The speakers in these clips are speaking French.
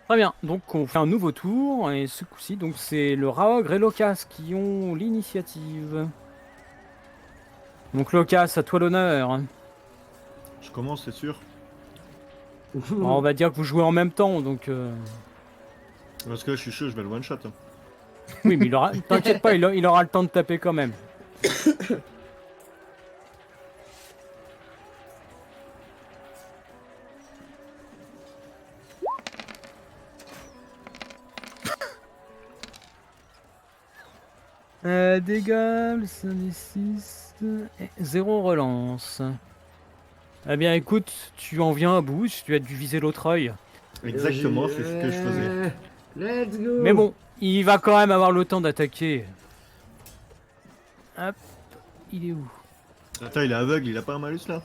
Très bien, donc on fait un nouveau tour, et ce coup-ci, donc c'est le Raogre et Locas qui ont l'initiative. Donc Locas, à toi l'honneur. Je commence, c'est sûr. Bon, on va dire que vous jouez en même temps, donc... Parce que là, je suis chaud, je vais le one shot. Oui, mais t'inquiète pas, il aura le temps de taper quand même. Dégâts, 5d6, 0 relance. Eh bien écoute, tu en viens à bout, tu as dû viser l'autre œil. Exactement, c'est ce que je faisais. Let's Mais go. bon, il va quand même avoir le temps d'attaquer. Hop, il est où? Attends, il est aveugle, il a pas un malus là?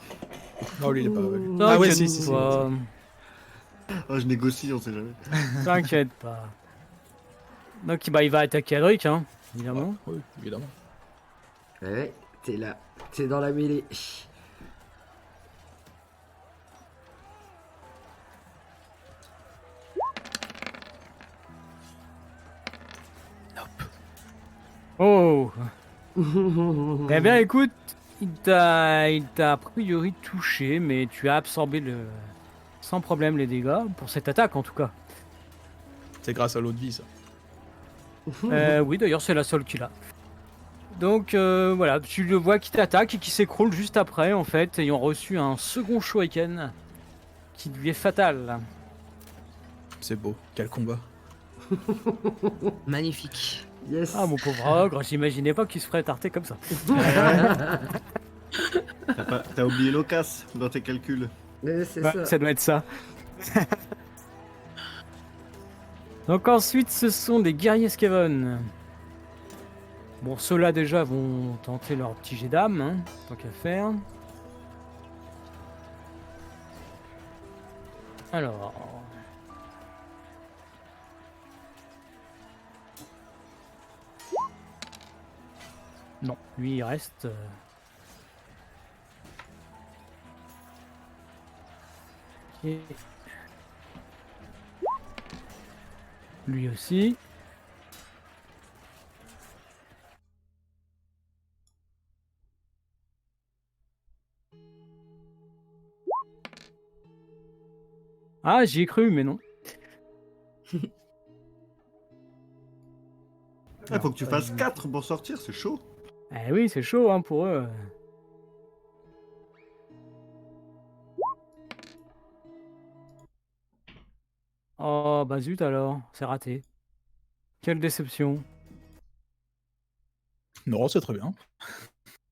Non, lui, il est pas aveugle. Ah ouais, T'inquiète si. pas, Oh, je négocie, on sait jamais. t'inquiète pas. Donc bah, il va attaquer Adric, hein, Ouais, évidemment. oui, évidemment. Ouais, t'es là. T'es dans la mêlée. Oh! Eh bien écoute, il t'a a priori touché, mais tu as absorbé sans problème les dégâts, pour cette attaque en tout cas. C'est grâce à l'eau de vie, ça. Oui, d'ailleurs, c'est la seule qu'il a. Donc voilà, tu le vois qui t'attaque et qui s'écroule juste après, en fait, ayant reçu un second shuriken qui lui est fatal. C'est beau. Quel combat. Magnifique. Yes. Ah, mon pauvre ogre, j'imaginais pas qu'il se ferait tarter comme ça. T'as oublié l'ocas dans tes calculs. C'est Ouais, ça. ça doit être ça. Donc ensuite, ce sont des guerriers Skaven. Bon, ceux-là déjà vont tenter leur petit jet d'âme, hein, tant qu'à faire. Alors... Non, lui il reste... Ok. Lui aussi. Ah, j'y ai cru, mais non. Il faut que tu fasses 4 pour sortir, c'est chaud. Eh oui, c'est chaud hein, pour eux. Oh, bah zut alors, c'est raté. Quelle déception. Non, c'est très bien.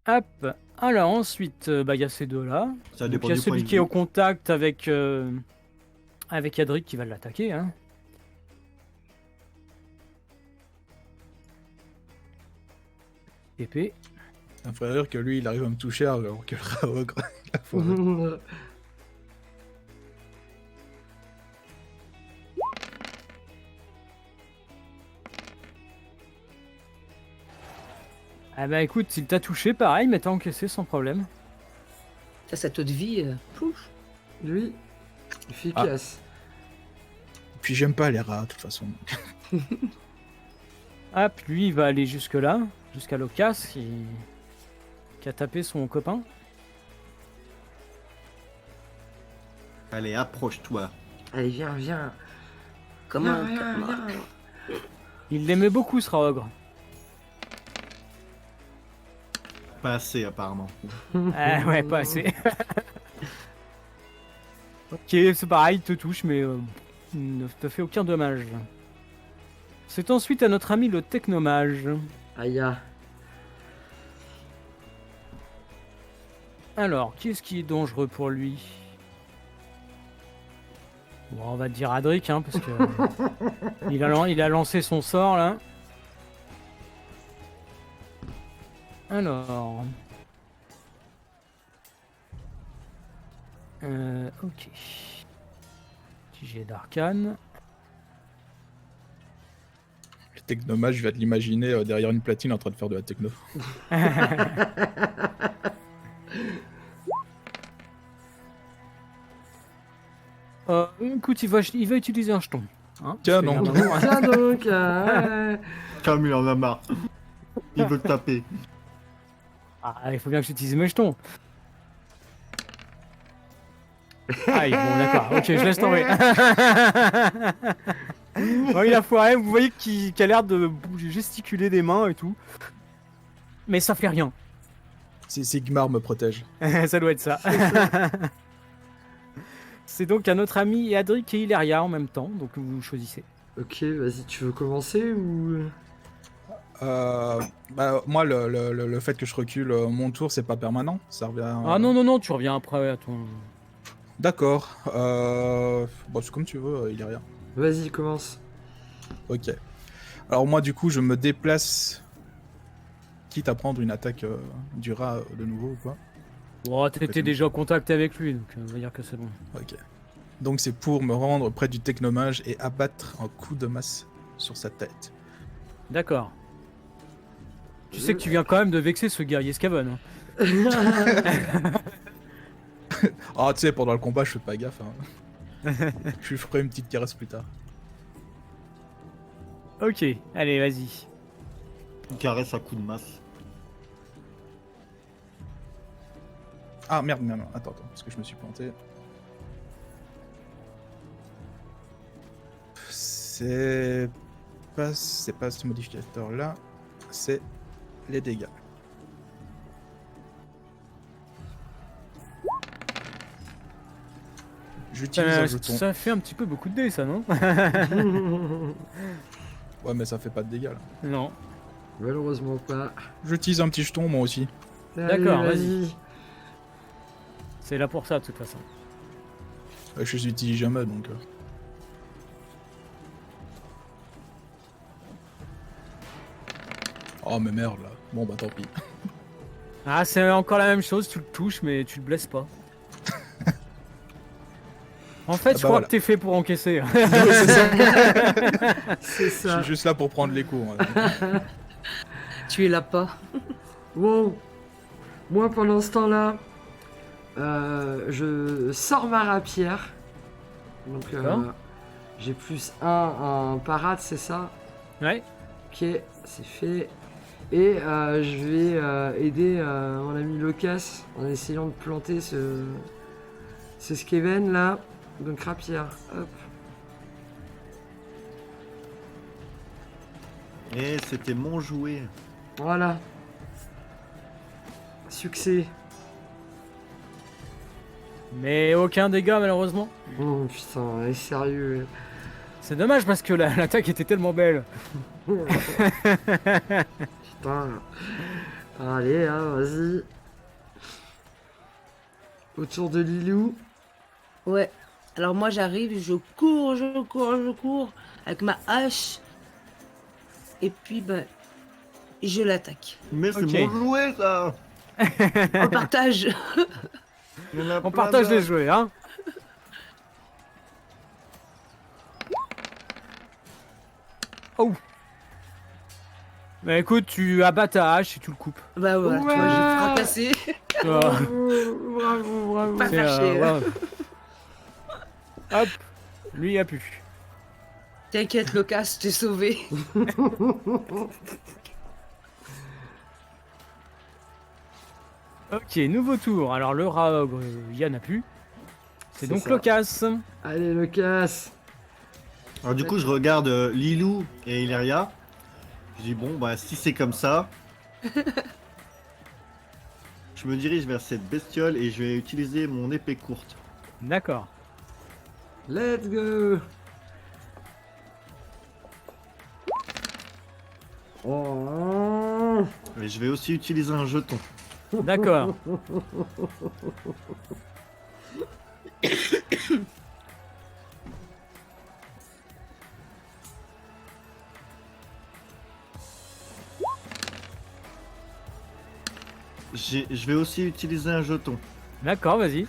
Hop. Alors ensuite, bah il y a ces deux-là. Ça Donc dépend il y a du point celui de qui est au vue. contact avec Yadric qui va l'attaquer. Hein. Épée. Un frère que lui, il arrive à me toucher alors que le Raogre, il a foiré. Ah bah écoute, il t'a touché pareil, mais t'as encaissé sans problème. Ça, cette eau de vie. Pouf. Lui, efficace. Puis j'aime pas les rats, de toute façon. Hop, lui il va aller jusque là, jusqu'à Locas qui a tapé son copain. Allez, approche-toi. Allez, viens, viens. Comment Viens, viens. Il l'aimait beaucoup ce Raogre. Pas assez, apparemment. Ah ouais, pas assez. Ok, c'est pareil, il te touche, mais il ne te fait aucun dommage. C'est ensuite à notre ami le technomage. Aïe, ah. Alors, qui est-ce qui est dangereux pour lui? Bon, on va dire Adric, hein, parce que il a lancé son sort là. Alors, ok. Petit jet d'arcane. Le technomage, je vais te l'imaginer derrière une platine en train de faire de la techno. Écoute, il va utiliser un jeton. Hein, Tiens, parce qu'il y a non. un moment, hein. Tiens donc, ouais. Comme il en a marre. Il veut te taper. Ah, il faut bien que j'utilise mes jetons. Aïe, bon d'accord, ok, je laisse tomber. Bon, il a foiré, vous voyez qu'il a l'air de bouger, gesticuler des mains et tout. Mais ça fait rien. Sigmar me protège. Ça doit être ça. C'est donc à notre ami Adric et Hilaria en même temps, donc vous choisissez. Ok, vas-y, tu veux commencer ou... Bah, moi, le fait que je recule mon tour, c'est pas permanent. Ça revient. Ah non, non, non, tu reviens après à ton... D'accord. Bon, c'est comme tu veux, il y a rien. Vas-y, commence. Ok. Alors, moi, du coup, je me déplace. Quitte à prendre une attaque du rat de nouveau ou quoi. Bon, t'étais déjà en contact avec lui, donc on va dire que c'est bon. Ok. Donc, c'est pour me rendre près du technomage et abattre un coup de masse sur sa tête. D'accord. Tu sais que tu viens quand même de vexer ce guerrier Skaven. Hein. Ah, tu sais, pendant le combat, je fais pas gaffe. Hein. Je lui ferai une petite caresse plus tard. Ok, allez, vas-y. Une caresse à coup de masse. Ah merde, non, attends, parce que je me suis planté. C'est pas ce modificateur là, c'est les dégâts. J'utilise un jeton. Ça fait un petit peu beaucoup de dés, ça, non? Ouais, mais ça fait pas de dégâts là. Non. Malheureusement pas. J'utilise un petit jeton moi aussi. D'accord, Allez, vas-y. C'est là pour ça, de toute façon. Je les utilise jamais donc. Oh mais merde là. Bon bah tant pis. Ah, c'est encore la même chose, tu le touches, mais tu le blesses pas. En fait, je crois voilà. que t'es fait pour encaisser. C'est Je ça. suis juste là pour prendre les coups. Hein. Tu es là pas. Bon, moi pendant ce temps-là, je sors ma rapière. Donc D'accord. j'ai plus 1 en parade, c'est ça? Ouais. Ok, c'est fait. Et je vais aider mon ami Locas en essayant de planter ce Skaven là. Donc rapière, hop. Et c'était mon jouet. Voilà. Succès. Mais aucun dégât, malheureusement. Oh putain, elle est sérieux. C'est dommage parce que l'attaque était tellement belle. Putain. Allez, hein, vas-y. Autour de Lilou. Ouais. Alors moi j'arrive, je cours avec ma hache. Et puis ben, je l'attaque. Mais c'est Ok. mon jouet, ça. On partage. Il y en a On plein partage d'autres. les jouets, hein. Oh. Bah écoute, tu abats ta hache et tu le coupes. Bah voilà, Ouais. tu vois, j'ai fracassé. Bravo, bravo. Pas C'est, faire chier. ouais. Hop, lui il a pu. T'inquiète, Locas, je t'ai sauvé. Ok, nouveau tour. Alors le rat ogre, Yann a pu. C'est donc ça. Locas. Allez, Locas. Alors du coup, je regarde Lilou et Hilaria. Je dis bon, bah si c'est comme ça, je me dirige vers cette bestiole et je vais utiliser mon épée courte. D'accord. Let's go. Oh. Et je vais aussi utiliser un jeton. D'accord. Je vais aussi utiliser un jeton. D'accord, vas-y.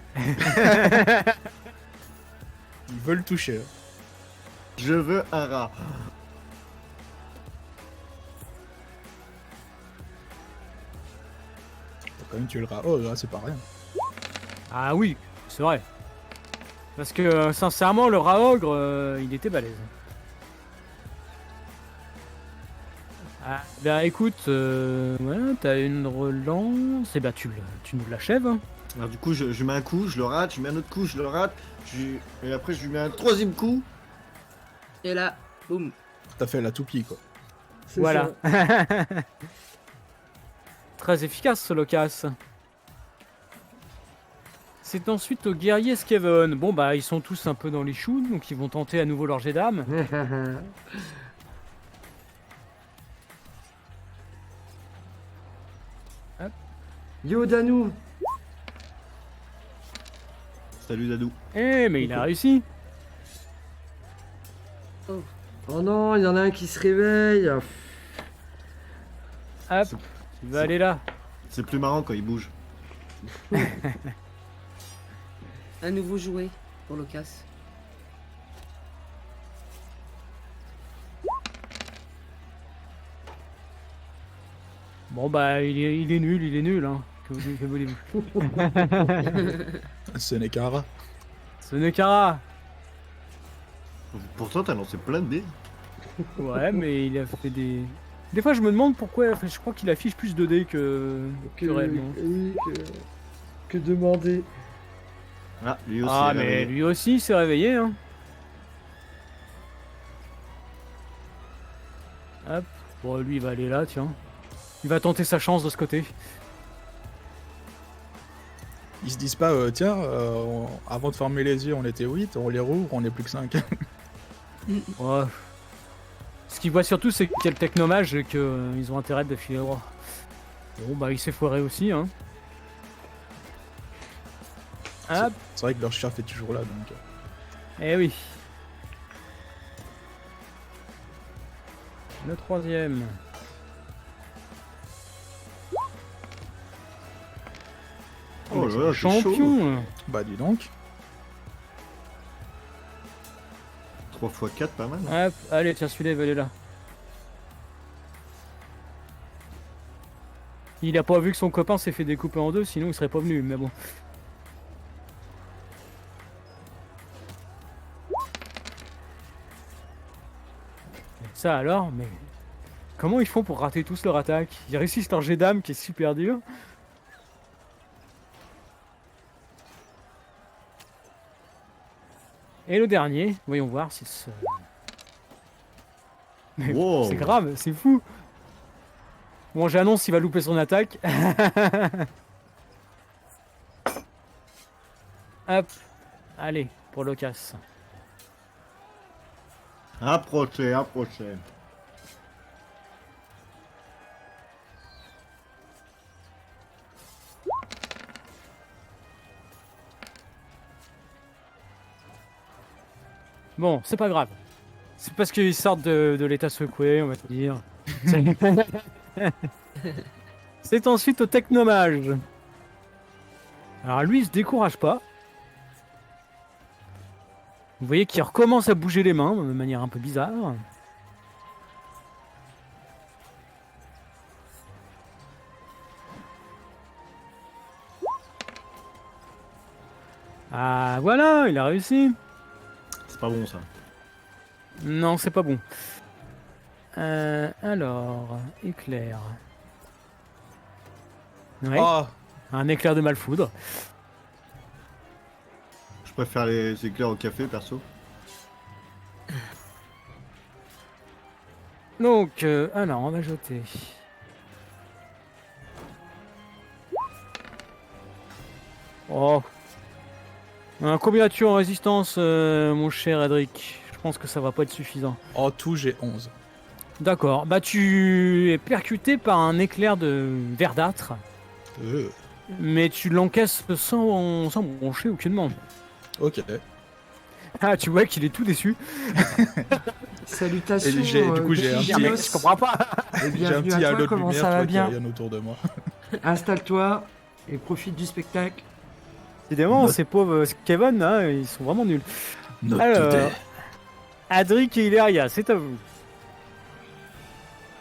Ils veulent toucher. Je veux un rat. T'as quand même tué le rat. Oh là, c'est pas rien. Ah oui, c'est vrai. Parce que sincèrement, le rat ogre, il était balèze. Ah, bah écoute, ouais, t'as une relance, et bah tu nous l'achèves. Hein. Alors du coup, je mets un coup, je le rate, je mets un autre coup, je le rate, et après je lui mets un troisième coup. Et là, boum. T'as fait la toupie, quoi. C'est Voilà. ça. Très efficace ce Locas. C'est ensuite au guerrier Skaven. Bon bah ils sont tous un peu dans les choux, donc ils vont tenter à nouveau leur jet d'âme. Yo Danou. Salut Dadou. Eh mais il a réussi. Oh non, il y en a un qui se réveille. Hop, C'est- il va aller là. C'est plus marrant quand il bouge. Un nouveau jouet pour Locas. Bon bah il est nul hein. Que voulez-vous? Ce n'est qu'un rat. Ce n'est qu'un rat. Pourtant, t'as lancé plein de dés. Ouais mais il a fait des... Des fois je me demande pourquoi, enfin, je crois qu'il affiche plus de dés que réellement. Oui, que demander. Ah, lui aussi. Ah est mais réveillé. lui aussi il s'est réveillé hein. Hop, bon lui il va aller là tiens. Il va tenter sa chance de ce côté. Ils se disent pas, tiens, avant de fermer les yeux, on était 8, on les rouvre, on est plus que 5. Ouais. Ce qu'il voit surtout c'est qu'il y a le technomage et qu'ils ont intérêt de filer droit. Bon bah il s'est foiré aussi hein. Hop, C'est vrai que leur chef est toujours là, donc... eh oui. Le troisième. Oh là là, c'est chaud. Champion. Bah dis donc. 3 x 4, pas mal. Hop, allez tiens celui-là il va aller là. Il a pas vu que son copain s'est fait découper en deux, sinon il serait pas venu, mais bon. Ça alors, mais... Comment ils font pour rater tous leur attaque? Ils réussissent leur jet d'âme qui est super dur. Et le dernier, voyons voir si ce... Mais Wow. c'est grave, c'est fou. Bon, j'annonce qu'il va louper son attaque. Hop, allez, pour Locas. Approchez, approchez. Bon, c'est pas grave. C'est parce qu'ils sortent de l'état secoué, on va te dire. C'est ensuite au technomage. Alors lui, il se décourage pas. Vous voyez qu'il recommence à bouger les mains de manière un peu bizarre. Ah voilà, il a réussi. C'est pas bon ça. Non, c'est pas bon. Alors, éclair. Ouais, Oh, un éclair de malfoudre. Je préfère les éclairs au café perso. Donc, alors, on va jeter. Oh. Combien as-tu en résistance, mon cher Edric? Je pense que ça va pas être suffisant. en tout, j'ai 11. D'accord. Bah, tu es percuté par un éclair de verdâtre, mais tu l'encaisses sans broncher aucunement. Ok. Ah, tu vois qu'il est tout déçu. Salutations. Et du coup, j'ai un petit- Dinos. Je comprends pas. Et J'ai un bienvenue petit à halo toi, de comment lumière, ça tu va vois, qu'il y a bien? rien autour de moi. Installe-toi et profite du spectacle. Évidemment, Note. ces pauvres Kevin, hein, ils sont vraiment nuls. Not Alors, today. Adric et Hilaria, c'est à vous.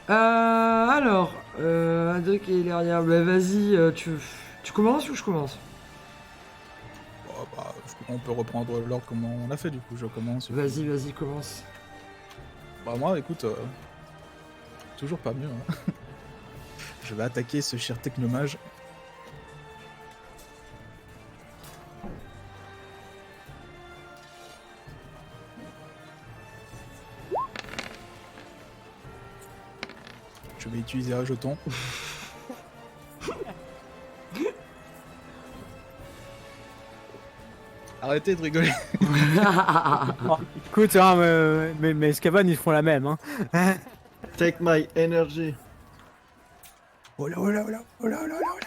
Alors, Adric et Hilaria, bah vas-y, tu commences ou je commence? Oh, bah, on peut reprendre l'ordre comme on a fait, du coup, je commence. Vas-y, commence. Bah moi, écoute, toujours pas mieux. Hein. Je vais attaquer ce cher technomage. Je vais utiliser un jeton. Arrêtez de rigoler. Écoute, hein, mais Skaven, ils font la même. Hein. Take my energy. Oh là, oh là, oh là, oh là, oh là, oh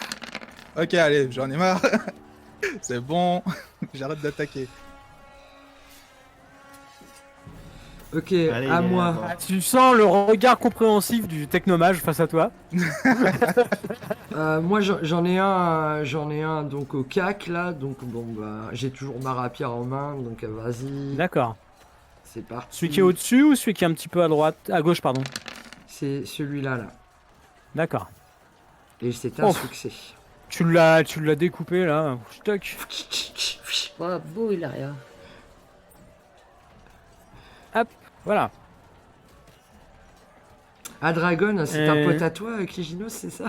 là. Ok, allez, j'en ai marre. C'est bon, j'arrête d'attaquer. Ok, Allez, à il est moi. là-bas. Ah, tu sens le regard compréhensif du technomage face à toi. Moi j'en ai un donc au cac là, donc bon bah j'ai toujours ma rapière en main, donc vas-y, D'accord. c'est parti. Celui qui est au-dessus ou celui qui est un petit peu à droite, à gauche, pardon. C'est celui-là là. D'accord. Et c'est un Oh. succès. Tu l'as découpé là. Stock. Oh, beau, Hilaria. Voilà. Ah Dragon, c'est un Et- pote à toi, Kijinos, c'est ça?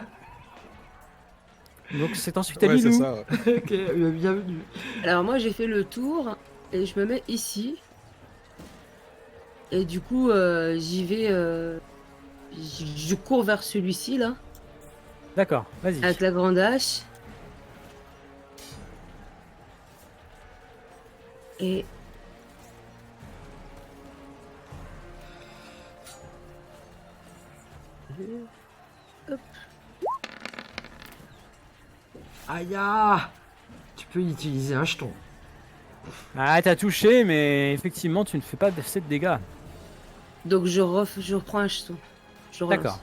Donc c'est ensuite à Ouais, c'est Lilou. ça. Ouais. Ok, bienvenue. Alors moi j'ai fait le tour et je me mets ici. Et du coup j'y vais, je cours vers celui-ci là, D'accord, vas-y. avec la grande hache. Et Aïe ah. Tu peux utiliser un jeton. Ah, t'as touché, mais effectivement, tu ne fais pas assez de dégâts. donc je reprends un jeton. Je relance. D'accord.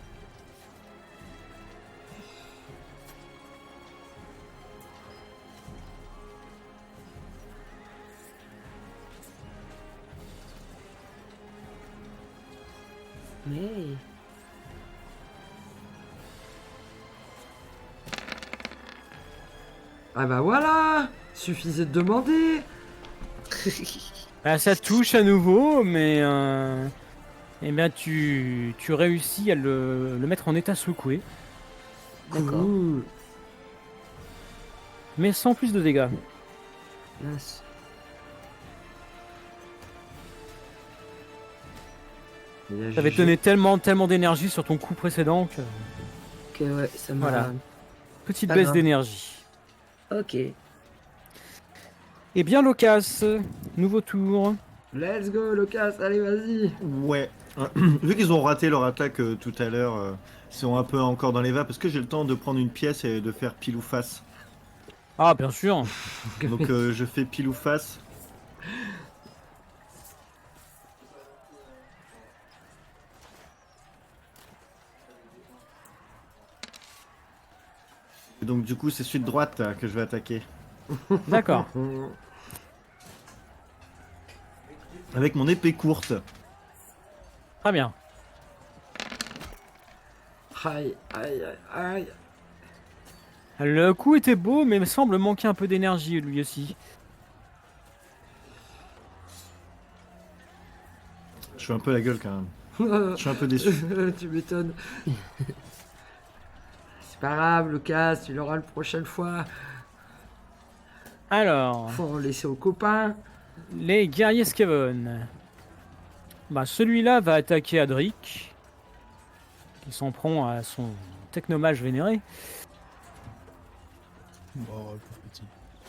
Mais Ah bah voilà. Suffisait de demander. Ah, ça touche à nouveau, mais eh bien, tu réussis à le mettre en état secoué, D'accord. Cool. mais sans plus de dégâts. Mince. Il a T'avais jugé. donné tellement d'énergie sur ton coup précédent que Ok, ouais, ça m'a. Voilà. petite Pas baisse grave. d'énergie. Ok. Eh bien, Locas, nouveau tour. Let's go, Locas, allez, vas-y. Ouais. Vu qu'ils ont raté leur attaque tout à l'heure, ils sont un peu encore dans les vapes. Est-ce que j'ai le temps de prendre une pièce et de faire pile ou face? Ah, bien sûr. Donc je fais pile ou face. Et donc du coup c'est celui de droite que je vais attaquer. D'accord. Avec mon épée courte. Très bien. Aïe, aïe, aïe, aïe. Le coup était beau, mais me semble manquer un peu d'énergie, lui aussi. Je fais un peu la gueule quand même. Je suis un peu déçu. Tu m'étonnes. C'est pas grave, Lucas, tu l'auras la prochaine fois. Alors, Faut en laisser aux copains. les guerriers Skaven. Bah, celui-là va attaquer Adric, qui s'en prend à son technomage vénéré. Oh, le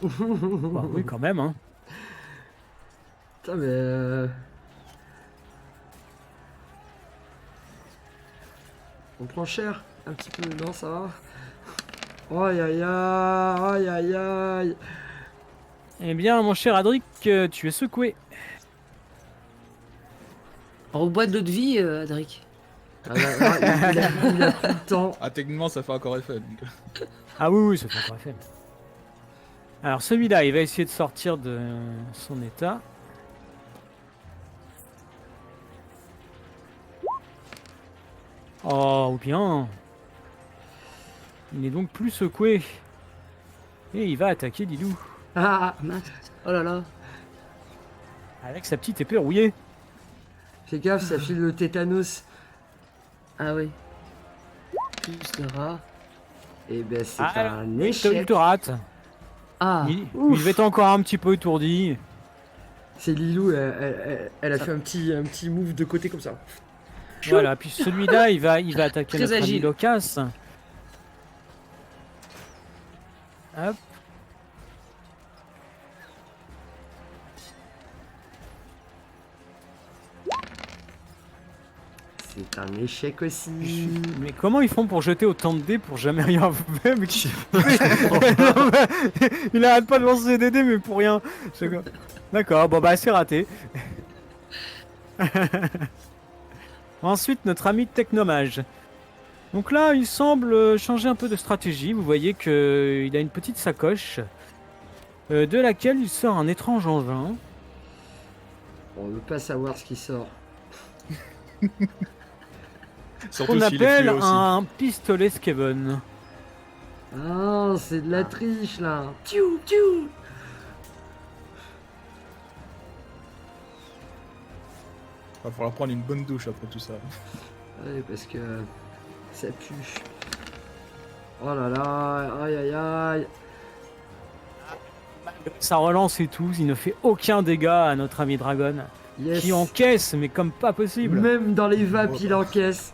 pauvre petit. Bah, oui, quand même, hein. Putain, mais. On prend cher un petit peu, non, ça va. Aïe aïe aïe, aïe aïe aïe. Eh bien, mon cher Adric, tu es secoué. Rebois de l'eau de vie, Adric. Ah, là, il a plus le temps. Ah, techniquement, ça fait encore effet. Donc... Ah oui, oui, ça fait encore effet. Alors, celui-là, il va essayer de sortir de son état. Oh, bien. Il n'est donc plus secoué. Et il va attaquer Lilou Ah, Mince. Oh là là. avec sa petite épée rouillée. fais gaffe, ça file le tétanos. Ah oui. Plus de rats. Et ben c'est Ah, un Il échec. te rate. Ah, Il va être encore un petit peu étourdi. C'est Lilou, elle a fait un petit move de côté comme ça. Voilà, puis celui-là, il va attaquer Très notre ami agile. Locas. Hop. C'est un échec aussi. Mais comment ils font pour jeter autant de dés pour jamais rien faire mais Il arrête pas de lancer des dés mais pour rien. D'accord, bon bah c'est raté. Ensuite, notre ami Technomage. Donc là, il semble changer un peu de stratégie. Vous voyez qu'il a une petite sacoche de laquelle il sort un étrange engin. On veut pas savoir ce qui sort. Surtout Qu'on s'il est appelle fluo aussi. un pistolet Skaven. Ah, c'est de la triche là. Tiou, tiou. Va falloir prendre une bonne douche après tout ça. Ouais, parce que ça pue. Oh là là, aïe aïe aïe. Ça relance et tout, il ne fait aucun dégât à notre ami Dragon. Yes. Qui encaisse, mais comme pas possible. Même dans les vapes, il encaisse.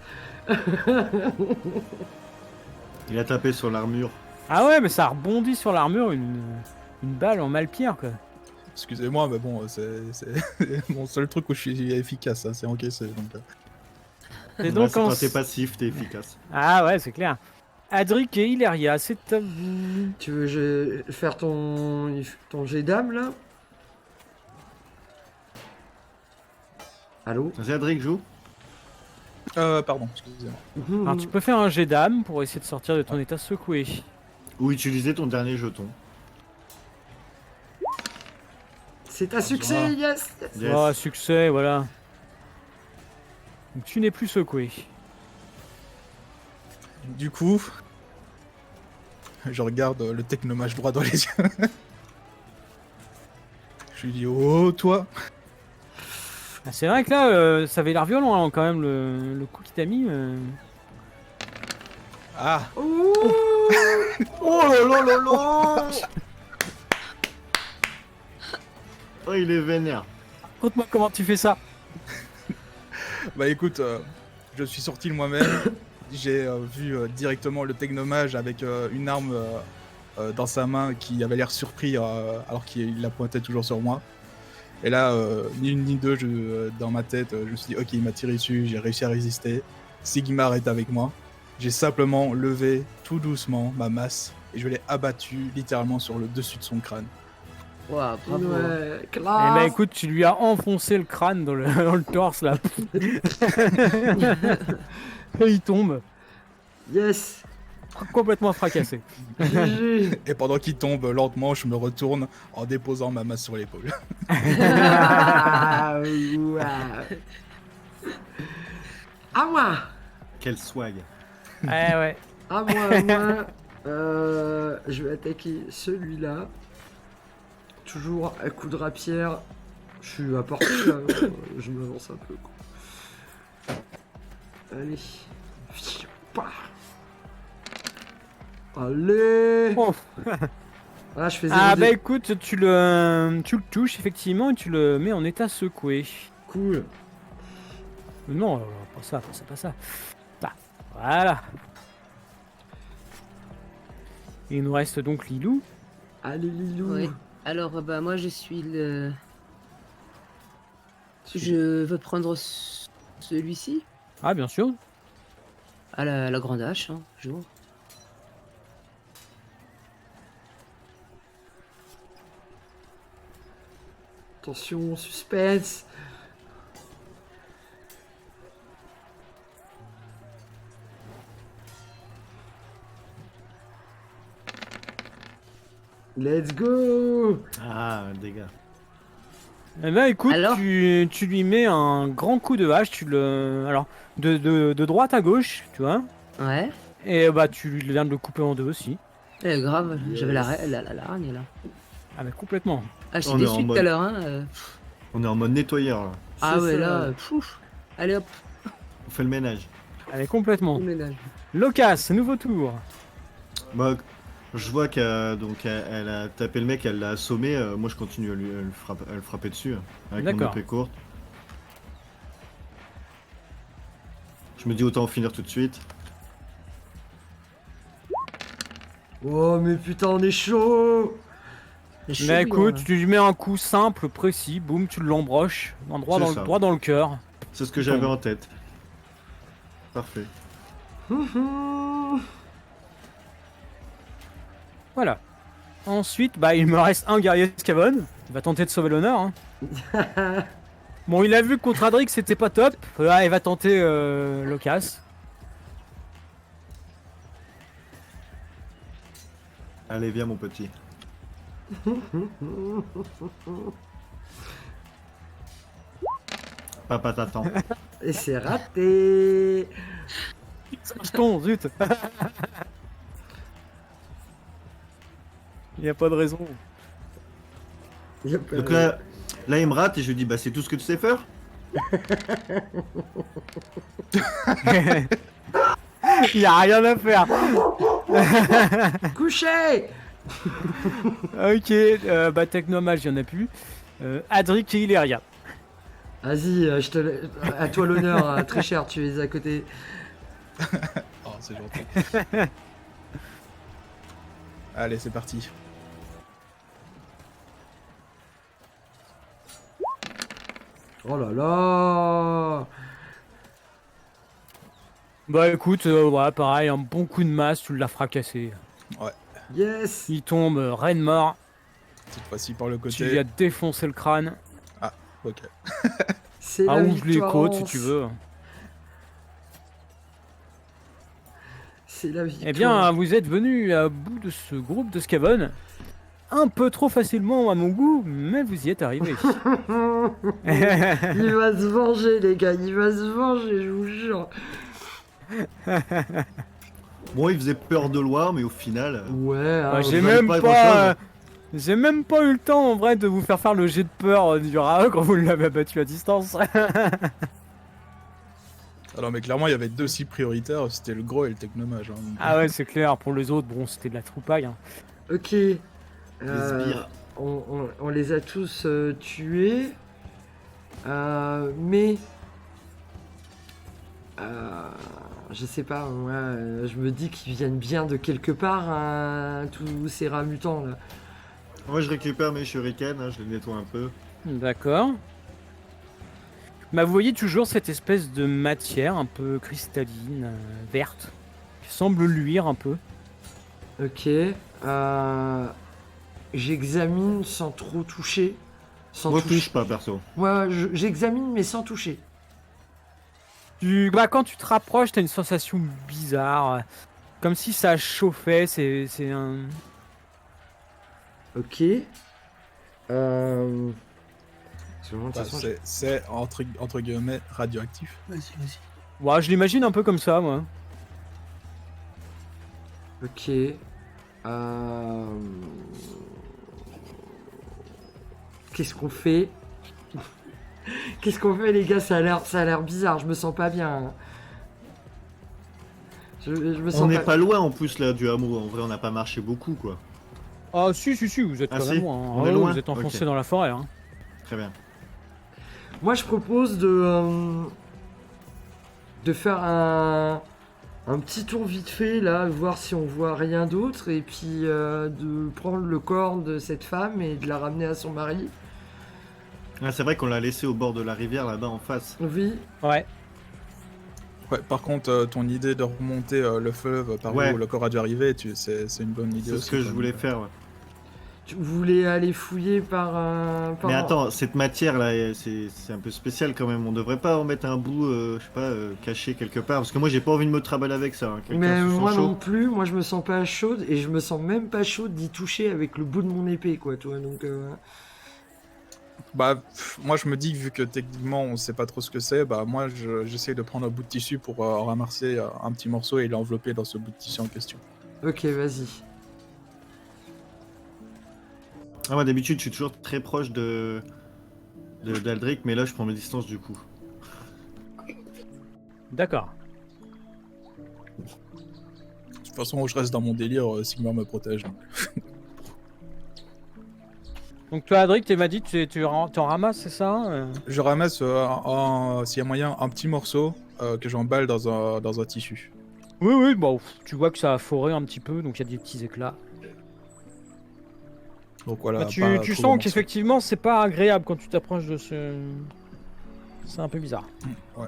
Il a tapé sur l'armure. Ah ouais, mais ça rebondit sur l'armure, une balle en malpierre quoi. Excusez-moi, mais bon, c'est mon seul truc où je suis efficace, hein, c'est encaissé. Donc, Et Donc, donc en... quand t'es passif, t'es efficace. Ah ouais, c'est clair. Adric et Hilaria, c'est à vous. Tu veux faire ton jet d'âme là? Allô? Cédric joue. pardon, excusez-moi. Alors tu peux faire un jet d'âme pour essayer de sortir de ton état secoué. Ou utiliser ton dernier jeton. C'est un succès, yes, yes. Yes. Oh, succès, voilà. Donc tu n'es plus secoué. Du coup, je regarde le technomage droit dans les yeux. Je lui dis, oh, toi. Ah, c'est vrai que là, ça avait l'air violent hein, quand même le coup qu'il t'a mis. Ah, Ouh. Oh là là là là. Oh, il est vénère. Raconte-moi comment tu fais ça. bah écoute, je suis sorti de moi-même. J'ai vu directement le technomage avec une arme dans sa main qui avait l'air surpris alors qu'il la pointait toujours sur moi. Et là, ni une ni deux, dans ma tête, je me suis dit ok, il m'a tiré dessus, j'ai réussi à résister. Sigmar est avec moi. J'ai simplement levé tout doucement ma masse et je l'ai abattu littéralement sur le dessus de son crâne. Waouh, bravo. Ouais, Eh classe. ben écoute, tu lui as enfoncé le crâne dans le torse là. Et il tombe, Yes. complètement fracassé. GG. Et pendant qu'il tombe lentement, je me retourne en déposant ma masse sur l'épaule. Ah, ouais. À moi. Quel swag. Ouais. À moi. Je vais attaquer celui-là. Toujours à coup de rapière. Je suis à portée là. Je m'avance un peu. Quoi. Allez. Pah. Allez. Oh. Voilà, je fais 0 Ah bah écoute, tu le touches effectivement et tu le mets en état secoué. Cool. Non, pas ça. Ah, voilà. Il nous reste donc Lilou. Allez Lilou. Oui. Alors, bah, moi, je suis le. Je veux prendre celui-ci. Ah bien sûr. À la grande hache, hein, toujours. Attention, suspense. Let's go. Ah, dégâts. Eh ben écoute, Alors tu lui mets un grand coup de hache, alors de droite à gauche, tu vois. Ouais. Et bah tu lui viens de le couper en deux aussi. Grave, Yes. j'avais la hargne là. Ah mais complètement. Ah, je On suis est en déçu tout mode- à l'heure, hein. On est en mode nettoyeur là. Ah C'est ouais, ça. là, pouf. Allez hop. On fait le ménage. Allez, complètement. Au ménage. Locas, nouveau tour. Bah, je vois elle a tapé le mec, elle l'a assommé. Moi, je continue à le frapper dessus avec mon D'accord. épée courte. Je me dis autant en finir tout de suite. Oh, mais putain, on est chaud! Mais écoute, tu lui mets un coup simple, précis, boum, tu l'embroches, droit C'est ça. dans le cœur. C'est ce que Il j'avais tombe. en tête. Parfait. Voilà. Ensuite, bah, il me reste un guerrier Scavone. Il va tenter de sauver l'honneur. Hein. Bon, il a vu que contre Adric, c'était pas top. Là, il va tenter Locas. Allez, viens, mon petit. Papa t'attend. Et c'est raté! Con, zut. Il n'y a pas de raison. Y a pas- Donc là, il me rate et je lui dis, bah, c'est tout ce que tu sais faire? Il n'y a rien à faire. Couché! Ok, bah, Technomage, il n'y en a plus. Adric et Ileria. Vas-y, à toi l'honneur, très cher, tu es à côté. Oh, c'est gentil. Allez, c'est parti. Oh là là! Bah écoute, voilà, pareil, un bon coup de masse, tu l'as fracassé. Yes! Il tombe, reine mort, Cette fois-ci par le tu lui as côté. défoncé le crâne. Ok. C'est Ah, la ouvre les victoire. côtes si tu veux. C'est la victoire. Eh bien, vous êtes venu à bout de ce groupe de Scavone. Un peu trop facilement à mon goût, mais vous y êtes arrivé. Il va se venger, les gars, il va se venger, je vous jure. Bon, il faisait peur de loin, mais au final. Ouais, Bah, hein, j'ai valait même pas pas, grand-chose. j'ai même pas eu le temps en vrai de vous faire le jet de peur du rat quand vous l'avez battu à distance. Alors, mais clairement, il y avait deux cibles prioritaires, c'était le gros et le technomage. Hein, donc. Ah ouais, c'est clair. Pour les autres, bon, c'était de la troupaille. Hein. ok. sbires. On les a tous tués. Mais... je sais pas, moi, je me dis qu'ils viennent bien de quelque part, hein, tous ces rats mutants là. Moi, je récupère mes shurikens, hein, je les nettoie un peu. D'accord. Bah, vous voyez toujours cette espèce de matière un peu cristalline, verte, qui semble luire un peu. Ok. J'examine sans trop toucher. Sans Moi, je toucher. touche pas, perso. Ouais, j'examine mais sans toucher. Bah, quand tu te rapproches, t'as une sensation bizarre, comme si ça chauffait. C'est un. Ok. Parce que moi, de toute Bah, façon, c'est entre guillemets radioactif. Ouais, je l'imagine un peu comme ça, moi. Ok. Qu'est-ce qu'on fait? Qu'est-ce qu'on fait, les gars? Ça a l'air bizarre. Je me sens pas bien. Hein. Je me sens On n'est pas loin en plus là du hameau. En vrai, on n'a pas marché beaucoup, quoi. Ah, si, vous êtes Ah, quand si même loin. Hein. On Ah est ouais, loin vous êtes enfoncé Ok. dans la forêt. Hein. Très bien. Moi, je propose de faire un petit tour vite fait là, voir si on voit rien d'autre, et puis de prendre le corps de cette femme et de la ramener à son mari. Ah, c'est vrai qu'on l'a laissé au bord de la rivière là-bas en face. Oui. Ouais. Ouais, par contre, ton idée de remonter le fleuve par Ouais. où le corps a dû arriver, c'est une bonne idée C'est aussi. ce que je quand voulais même. faire. Ouais. Tu voulais aller fouiller par Mais attends, cette matière là, c'est un peu spécial quand même. On devrait pas en mettre un bout, je sais pas, caché quelque part. Parce que moi, j'ai pas envie de me trimballer avec ça. Hein. Quelqu'un Mais se sent moi chaud. non plus, moi je me sens pas chaude et je me sens même pas chaude d'y toucher avec le bout de mon épée, quoi, toi. Donc, Bah, moi je me dis que vu que techniquement on sait pas trop ce que c'est, bah moi j'essaie de prendre un bout de tissu pour ramasser un petit morceau et l'envelopper dans ce bout de tissu en question. ok, vas-y. Ah, moi, d'habitude, je suis toujours très proche d'Aldric, mais là, je prends mes distances du coup. D'accord. De toute façon, je reste dans mon délire, Sigmar me protège. Donc. Donc toi, Adric, tu m'as dit t'en ramasses, c'est ça Je ramasse, s'il y a moyen, un petit morceau que j'emballe dans un tissu. Oui, oui, bon, tu vois que ça a foré un petit peu, donc il y a des petits éclats. Donc voilà. Bah, pas tu trop gros sens morceau. qu'effectivement, c'est pas agréable quand tu t'approches de ce... C'est un peu bizarre. Ouais.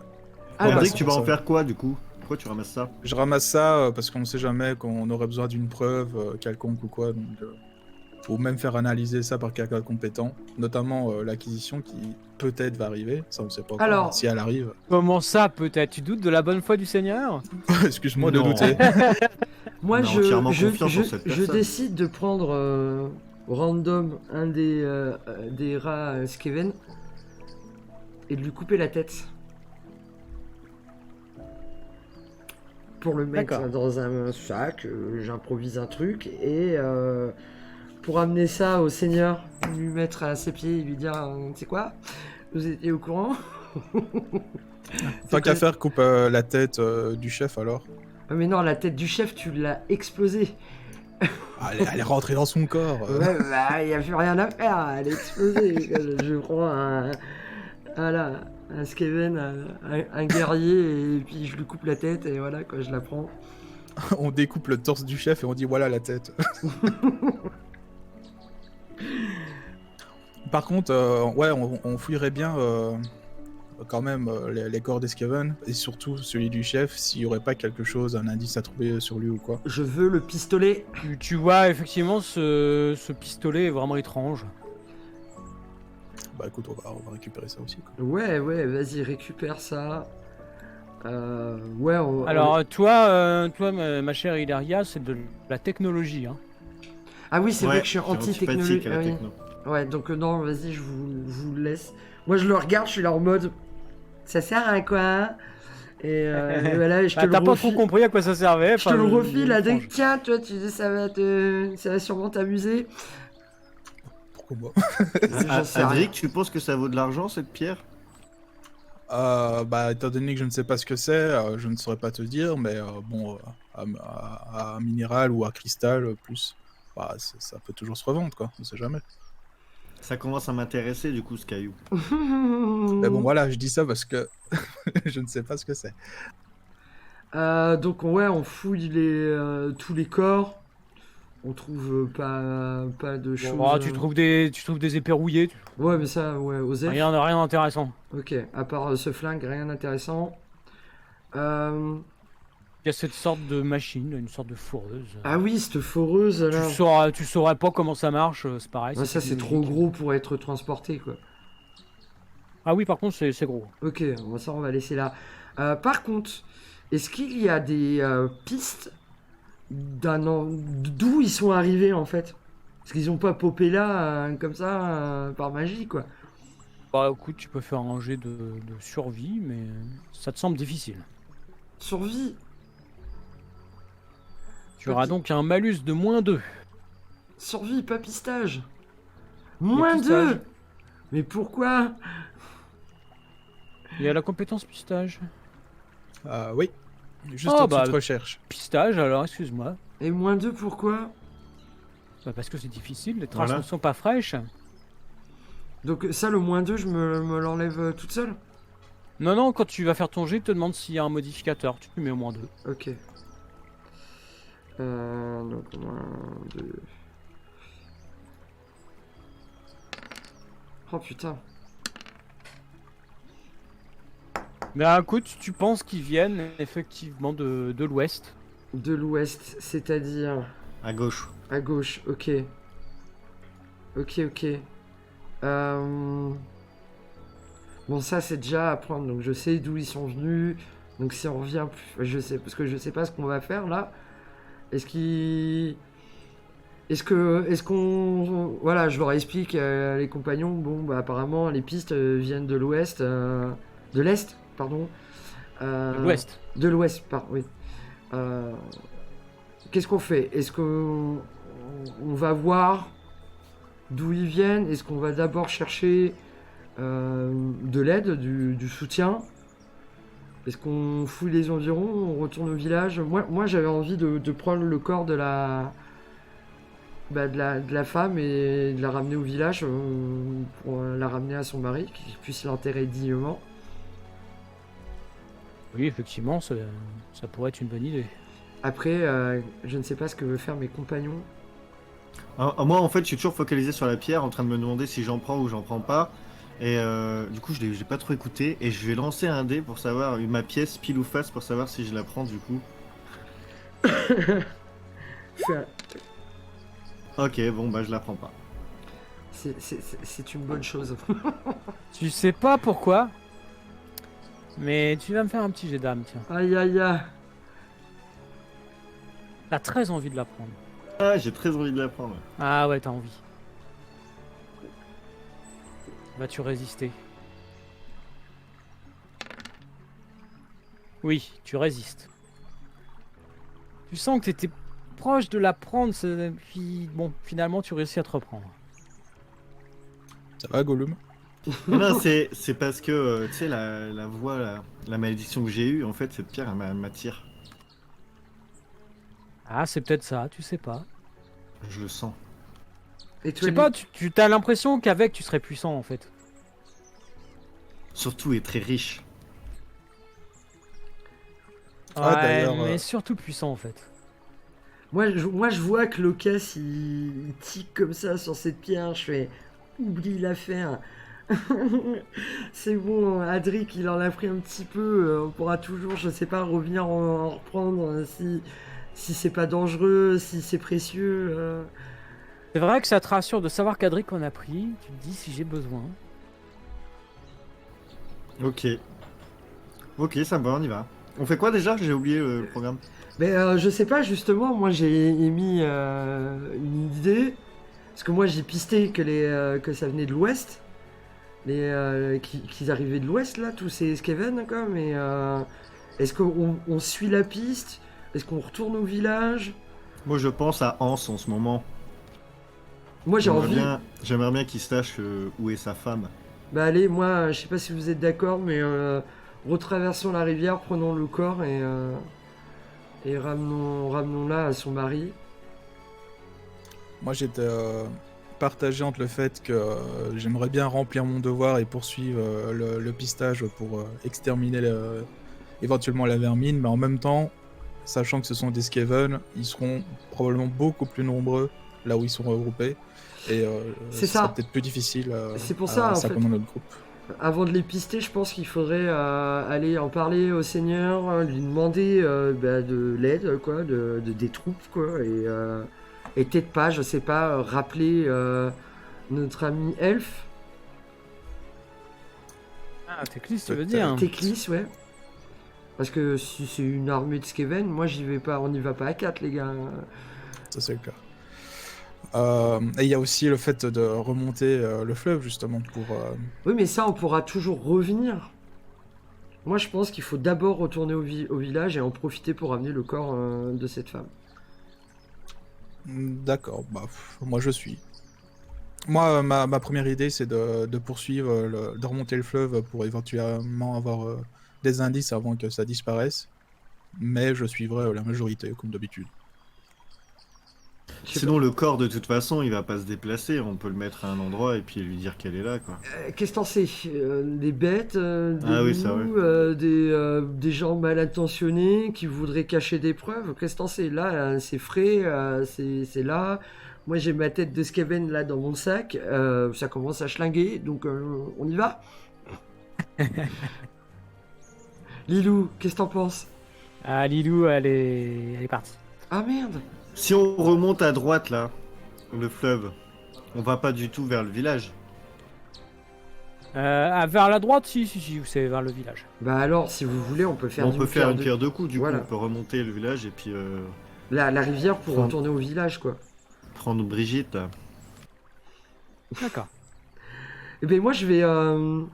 Alors, Adric, c'est tu pour vas en ça. faire quoi du coup? Pourquoi tu ramasses ça? Je ramasse ça parce qu'on sait jamais qu'on aurait besoin d'une preuve quelconque ou quoi, donc ou même faire analyser ça par quelqu'un de compétent, notamment l'acquisition qui peut-être va arriver, ça on sait pas encore, Alors- mais si elle arrive. Comment ça, peut-être? Tu doutes de la bonne foi du Seigneur? Excuse-moi de Non. douter. moi, On a entièrement je confiance en cette je personne. décide de prendre random un des rats Skaven et de lui couper la tête. Pour le mettre D'accord. dans un sac, j'improvise un truc et pour amener ça au seigneur, lui mettre à ses pieds et lui dire tu sais quoi, vous étiez au courant? Tant qu'à faire, coupe la tête du chef alors. Ah, mais non, la tête du chef, tu l'as explosée. Ah, elle est rentrée dans son corps. Ouais, bah, y a plus rien à faire, elle est explosée. Je prends voilà, un Skaven, un guerrier, et puis je lui coupe la tête, et voilà, quoi, je la prends. On découpe le torse du chef et on dit voilà la tête. Par contre, ouais, on fouillerait bien quand même les corps des Skaven et surtout celui du chef s'il y aurait pas quelque chose, un indice à trouver sur lui ou quoi. Je veux le pistolet. Tu vois, effectivement, ce pistolet est vraiment étrange. Bah écoute, on va récupérer ça aussi. Quoi. Ouais, vas-y, récupère ça. Ouais, Alors, toi, ma chère Hilaria, c'est de la technologie, hein. Ah oui, c'est Ouais, vrai que je suis t'es antipathique anti-technologie. à la Ah oui. techno. Ouais, donc non, vas-y, je vous le laisse. Moi, je le regarde, je suis là en mode... Ça sert à quoi hein? Et voilà, je te Bah, le t'as pas trop refile. compris à quoi ça servait. Je te le refile, à Adrien. Tiens, toi, ça va sûrement t'amuser. Pourquoi moi? J'en sais rien. Adric, tu penses que ça vaut de l'argent cette pierre? Bah étant donné que je ne sais pas ce que c'est, je ne saurais pas te dire, mais bon, à minéral ou à cristal plus, bah ça peut toujours se revendre quoi, on sait jamais. Ça commence à m'intéresser du coup ce caillou. Mais bon voilà, je dis ça parce que je ne sais pas ce que c'est. Donc ouais, on fouille tous les corps. On trouve pas de choses. Bon, tu trouves des épées rouillées. Ouais, mais ça, ouais, Osef. Rien d'intéressant. Ok, à part ce flingue, rien d'intéressant. Il y a cette sorte de machine, une sorte de foreuse. Ah oui, cette foreuse là. Tu saurais pas comment ça marche, c'est pareil. Ouais, ça, c'est trop technologique. gros pour être transporté, quoi. Ah oui, par contre, c'est gros. Ok, ça, on va laisser là. Par contre, est-ce qu'il y a des pistes d'où ils sont arrivés en fait? Parce qu'ils ont pas popé là comme ça par magie, quoi. Bah écoute, tu peux faire un jet de survie, mais ça te semble difficile. Survie. Tu auras donc un malus de -2. Survie, pas pistage. Moins pistage. 2. Mais pourquoi? Il y a la compétence pistage. Oui, juste Oh, en dessous bah, de recherche. Pistage, alors excuse-moi. Et moins 2 pourquoi? Bah, parce que c'est difficile, les traces Voilà. ne sont pas fraîches. Donc ça, le moins 2, je me l'enlève toute seule? Non, non, quand tu vas faire ton jet, il te demande s'il y a un modificateur. Tu mets -2. Ok. Donc moins 2. Oh putain. Mais écoute, tu penses qu'ils viennent effectivement de l'ouest. De l'ouest, c'est-à-dire À gauche. à gauche, ok. Ok. Bon, ça c'est déjà à prendre, donc je sais d'où ils sont venus. Donc si on revient plus... Je sais, parce que je sais pas ce qu'on va faire là. Est-ce qu'on... Voilà, je leur explique, les compagnons, bon, bah apparemment les pistes viennent de l'ouest, de l'est, pardon. De l'ouest. De l'ouest, pardon, oui. Qu'est-ce qu'on fait? Est-ce qu'on va voir d'où ils viennent? Est-ce qu'on va d'abord chercher de l'aide, du soutien? Est-ce qu'on fouille les environs, on retourne au village? Moi j'avais envie de prendre le corps de la... de la femme et de la ramener au village pour la ramener à son mari, qu'il puisse l'enterrer dignement. Oui, effectivement, ça pourrait être une bonne idée. Après, je ne sais pas ce que veulent faire mes compagnons. Moi, en fait, je suis toujours focalisé sur la pierre, en train de me demander si j'en prends ou j'en prends pas. Et du coup, j'ai pas trop écouté. Et je vais lancer un dé pour savoir ma pièce pile ou face pour savoir si je la prends du coup. Ok, bon, bah je la prends pas. C'est une bonne chose. Tu sais pas pourquoi, mais tu vas me faire un petit jet d'âme, tiens. Aïe aïe aïe. T'as très envie de la prendre. Ah, j'ai très envie de la prendre. Ah ouais, t'as envie. Vas-tu résister? Oui, tu résistes. Tu sens que t'étais proche de la prendre, puis bon, finalement tu réussis à te reprendre. Ça va, Gollum? Non, c'est parce que, tu sais, la voix, la malédiction que j'ai eue, en fait, cette pierre, elle m'attire. Ah, c'est peut-être ça, tu sais pas. Je le sens. Et Je toi, sais pas, tu as l'impression qu'avec tu serais puissant en fait. Surtout, et très riche. Ah, Ouais, d'ailleurs, mais surtout puissant en fait. moi je vois que Locas il tique comme ça sur cette pierre. Je fais oublie l'affaire. C'est bon, Adric il en a pris un petit peu. On pourra toujours, je sais pas, revenir en reprendre si c'est pas dangereux, si c'est précieux. C'est vrai que ça te rassure de savoir qu'Adric en a pris. Tu te dis si j'ai besoin. Ok. Ok, ça me va, on y va. On fait quoi déjà? J'ai oublié le programme. Mais je sais pas, justement, moi j'ai émis une idée. Parce que moi j'ai pisté que ça venait de l'ouest. Qu'ils arrivaient de l'ouest là, tous ces Skaven quoi. Mais est-ce qu'on suit la piste? Est-ce qu'on retourne au village? Moi, je pense à Hans en ce moment. Moi j'ai envie. J'aimerais bien qu'il sache où est sa femme. Bah allez, moi je sais pas si vous êtes d'accord, mais retraversons la rivière, prenons le corps et ramenons-la à son mari. Moi, j'étais partagé entre le fait que j'aimerais bien remplir mon devoir et poursuivre le pistage pour exterminer éventuellement la vermine, mais en même temps, sachant que ce sont des Skaven, ils seront probablement beaucoup plus nombreux là où ils sont regroupés. Et C'est ce sera ça. peut-être plus difficile C'est pour ça, en fait. s'accommoder notre groupe. Avant de les pister, je pense qu'il faudrait aller en parler au seigneur, lui demander de l'aide, quoi, des troupes, quoi, et peut-être pas, je sais pas, rappeler notre ami Elf, Ah, Teclis, tu veux Peut-être. dire? Teclis, ouais. Parce que si c'est une armée de Skaven, moi j'y vais pas, on n'y va pas à 4, les gars. Ça, c'est le cas. Et il y a aussi le fait de remonter le fleuve, justement, pour... Oui, mais ça, on pourra toujours revenir. Moi, je pense qu'il faut d'abord retourner au village et en profiter pour ramener le corps de cette femme. D'accord, bah, moi je suis. Moi, ma première idée, c'est de poursuivre, de remonter le fleuve pour éventuellement avoir des indices avant que ça disparaisse. Mais je suivrai la majorité, comme d'habitude. Je sais Sinon, le corps, de toute façon, il va pas se déplacer. On peut le mettre à un endroit et puis lui dire qu'elle est là, quoi. Qu'est-ce que t'en sais? Des bêtes, des Ah oui, loups, ça, ouais. des gens mal intentionnés qui voudraient cacher des preuves. Qu'est-ce que t'en sais? Là, c'est frais, c'est là. Moi, j'ai ma tête de Skaven là dans mon sac. Ça commence à schlinguer, donc on y va? Lilou, qu'est-ce que t'en penses? Ah, Lilou, elle est partie. Ah merde! Si on remonte à droite, là, le fleuve, on va pas du tout vers le village. Vers la droite, si, c'est vers le village. Bah alors, si vous voulez, on peut faire On d'une peut faire une deux- pierre deux coups, du Voilà. coup. On peut remonter le village et puis la rivière pour Prendre- retourner au village, quoi. prendre Brigitte, là. D'accord. Et ben moi, je vais... bon,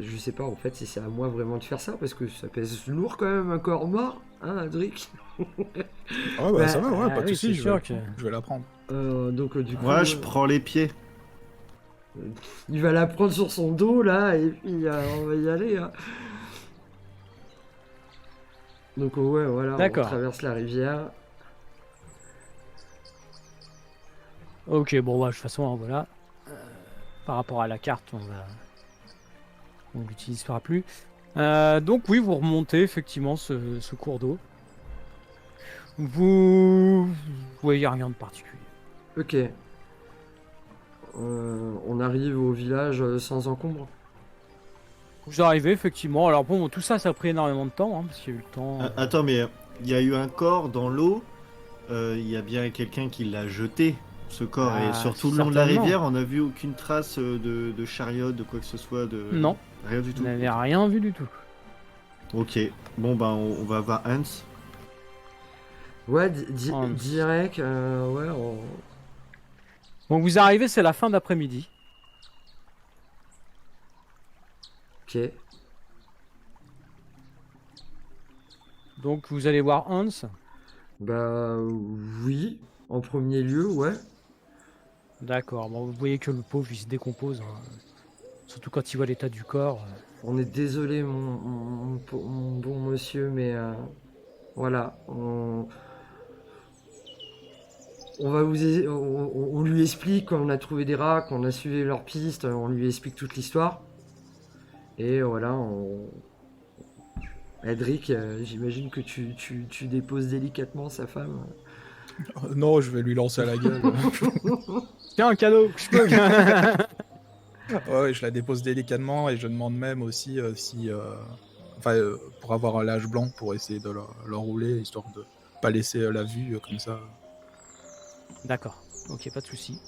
je sais pas en fait si c'est à moi vraiment de faire ça parce que ça pèse lourd quand même un corps mort, hein, Adric. Ah bah Bah, ça va, ouais, pas de oui, soucis, c'est je sûr vais, que- je vais la prendre. Donc du coup, Ouais, je prends les pieds. Il va la prendre sur son dos là et puis on va y aller. Hein. Donc ouais, voilà, on D'accord. traverse la rivière. Ok, bon, bah, de toute façon, hein, voilà. Par rapport à la carte, on l'utilisera plus. Donc oui, vous remontez effectivement ce cours d'eau. Vous voyez rien de particulier. Ok. On arrive au village sans encombre. Vous arrivez effectivement. Alors bon, tout ça, ça a pris énormément de temps, hein, parce qu'il y a eu le temps. Attends, mais il y a eu un corps dans l'eau. Il y a bien quelqu'un qui l'a jeté, ce corps. Et Ah, surtout le long de la certainement. rivière, on n'a vu aucune trace de chariot, de quoi que ce soit. Non, Rien du tout. vous n'avez rien vu du tout. Ok. Bon, bah, on va voir Hans. Ouais, Hans. direct, ouais, Donc vous arrivez, c'est la fin d'après-midi. ok. Donc vous allez voir Hans. Bah oui, en premier lieu, ouais. D'accord. Bon, vous voyez que le pauvre, il se décompose, hein. Surtout quand il voit l'état du corps. On est désolé, mon bon monsieur, mais voilà, on va on lui explique qu'on a trouvé des rats, qu'on a suivi leurs pistes, on lui explique toute l'histoire. Et voilà, Edric, j'imagine que tu déposes délicatement sa femme. Non, je vais lui lancer à la gueule. Tiens, un cadeau. Ouais, je la dépose délicatement et je demande même aussi si... Enfin, pour avoir l'âge blanc, pour essayer de l'enrouler, histoire de pas laisser la vue comme ça. D'accord. Ok, pas de souci.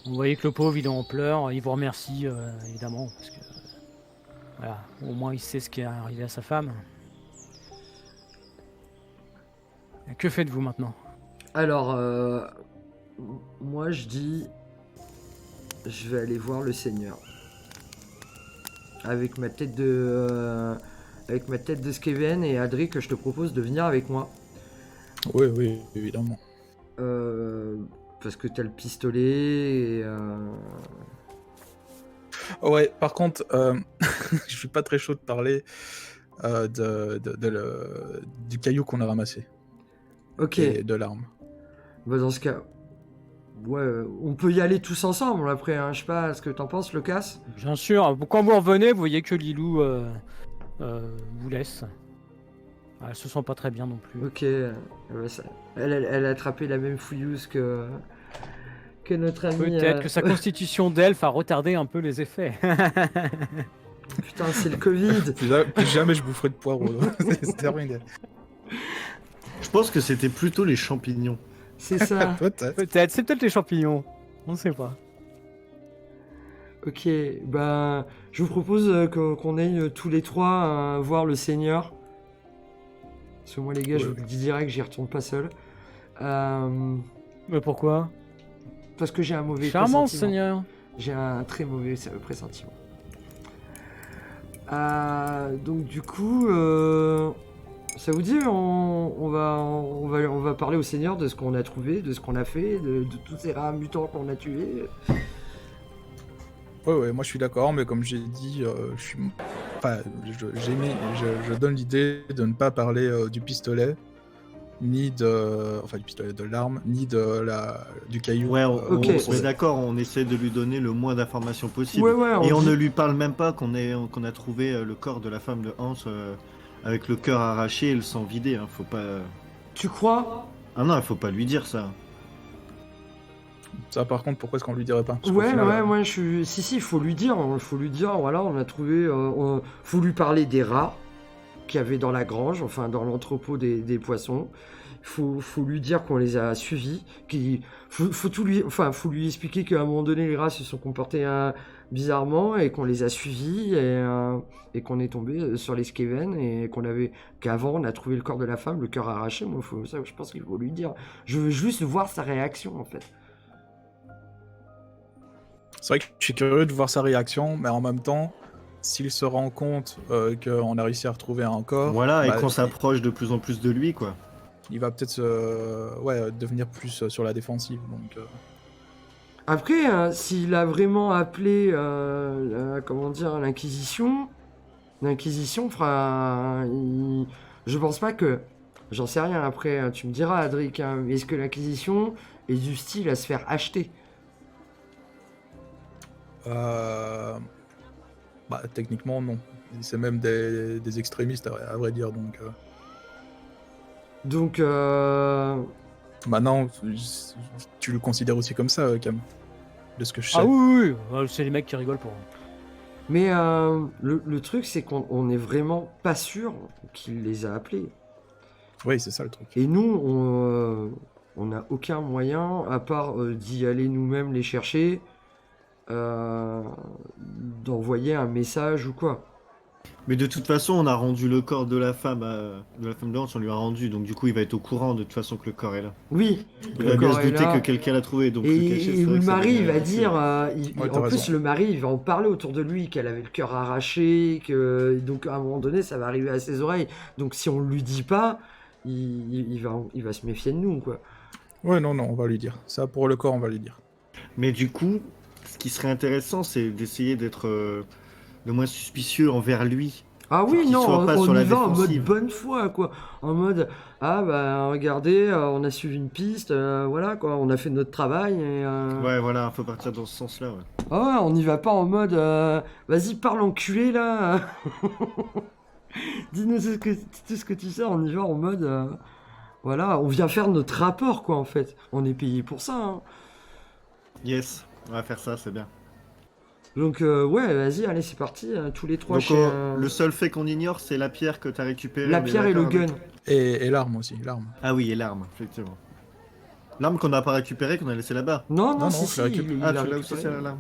Vous voyez que le pauvre, il est en pleurs. Il vous remercie, évidemment, parce que voilà, au moins il sait ce qui est arrivé à sa femme. Et que faites-vous maintenant? Alors, moi je dis, je vais aller voir le Seigneur. Avec ma tête de Skeven et Adric, je te propose de venir avec moi. Oui, oui, évidemment. Parce que t'as le pistolet et... Ouais, par contre, je suis pas très chaud de parler du caillou qu'on a ramassé. Ok, Et de l'arme. bah dans ce cas... Ouais, on peut y aller tous ensemble après, hein. Je sais pas ce que t'en penses, Lucas. Bien sûr. Quand vous revenez, vous voyez que Lilou vous laisse. Elle se sent pas très bien non plus. Ok, elle a attrapé la même fouilleuse que notre ami... Peut-être que sa constitution d'elfe a retardé un peu les effets. Putain, c'est le Covid. Plus jamais je boufferai de poireaux. C'est terminé. Je pense que c'était plutôt les champignons. C'est ça. Peut-être. Peut-être, c'est peut-être les champignons. On ne sait pas. Ok, bah, je vous propose qu'on aille tous les trois voir le Seigneur. Parce que moi, les gars, je vous le dis direct, j'y retourne pas seul. Mais pourquoi? Parce que j'ai un mauvais Charmant, pressentiment. Seigneur. J'ai un très mauvais pressentiment. Donc du coup, ça vous dit, on va parler au Seigneur de ce qu'on a trouvé, de ce qu'on a fait, de tous ces rats mutants qu'on a tués. Ouais, moi je suis d'accord, mais comme j'ai dit, je donne l'idée de ne pas parler du pistolet, ni du pistolet de l'arme, ni du caillou. Ouais, Ok. on se met d'accord, on essaie de lui donner le moins d'informations possible. Ouais, Et on dit- ne lui parle même pas qu'on a trouvé le corps de la femme de Hans avec le cœur arraché et le sang vidé. Hein. Faut pas. Tu crois? Ah non, il faut pas lui dire ça. Ça par contre, pourquoi est-ce qu'on lui dirait pas? Parce qu'au Ouais, final, moi je suis... Si, il faut lui dire, voilà, on a trouvé... faut lui parler des rats qu'il y avait dans la grange, enfin dans l'entrepôt des poissons. Faut lui dire qu'on les a suivis, faut lui expliquer qu'à un moment donné les rats se sont comportés bizarrement et qu'on les a suivis et qu'on est tombé sur les Skaven et qu'avant on a trouvé le corps de la femme, le cœur arraché. Moi, ça, je pense qu'il faut lui dire. Je veux juste voir sa réaction en fait. c'est vrai que je suis curieux de voir sa réaction, mais en même temps, s'il se rend compte qu'on a réussi à retrouver un corps, Voilà, et bah, qu'on s'approche de plus en plus de lui, quoi. il va peut-être devenir plus sur la défensive. Donc, Après, s'il a vraiment appelé, comment dire, l'Inquisition fera... Je pense pas que... J'en sais rien après, hein, tu me diras, Adric, hein, mais est-ce que l'Inquisition est du style à se faire acheter? Bah, techniquement, non. C'est même des extrémistes, à vrai dire. Donc, Maintenant, tu le considères aussi comme ça, Cam, de ce que je sais. Ah oui, c'est les mecs qui rigolent pour. mais le truc, c'est qu'on est vraiment pas sûr qu'il les a appelés. Oui, c'est ça le truc. Et nous, on n'a aucun moyen, à part d'y aller nous-mêmes les chercher, d'envoyer un message ou quoi. Mais de toute façon, on a rendu le corps de la femme de Hans, on lui a rendu, donc du coup, il va être au courant de toute façon que le corps est là. Oui, Il le va bien corps se est douter là. que quelqu'un l'a trouvé, donc le Et, cacher, c'est et vrai le que ça mari, il va devient- dire, Ouais, t'as en plus raison. le mari, il va en parler autour de lui, qu'elle avait le cœur arraché, que donc à un moment donné, ça va arriver à ses oreilles. Donc si on lui dit pas, il va se méfier de nous, quoi. Ouais, non, on va lui dire. Ça, pour le corps, on va lui dire. Mais du coup, ce qui serait intéressant, c'est d'essayer d'être le moins suspicieux envers lui. Ah oui, Qu'il non, soit pas on sur la y va en mode défensive. bonne foi, quoi. En mode, ah bah regardez, on a suivi une piste, voilà, quoi, on a fait notre travail, et... Ouais, voilà, faut partir dans ce sens-là, ouais. Ah ouais, on n'y va pas en mode, vas-y, parle enculé, là. Dis-nous tout ce que tu sais, on y va en mode, voilà, on vient faire notre rapport, quoi, en fait. On est payé pour ça, hein. Yes, on va faire ça, c'est bien. Donc, ouais, vas-y, allez, c'est parti, tous les trois Donc, chez... le seul fait qu'on ignore, c'est la pierre que t'as récupérée. la on est pierre et le d'accord gun. avec- Et l'arme aussi, l'arme. Ah oui, et l'arme, effectivement. L'arme qu'on n'a pas récupérée, qu'on a laissée là-bas. Non, Non, si, je si, l'ai récupéré. il Ah, l'a tu l'as aussi, récupéré. c'est l'arme.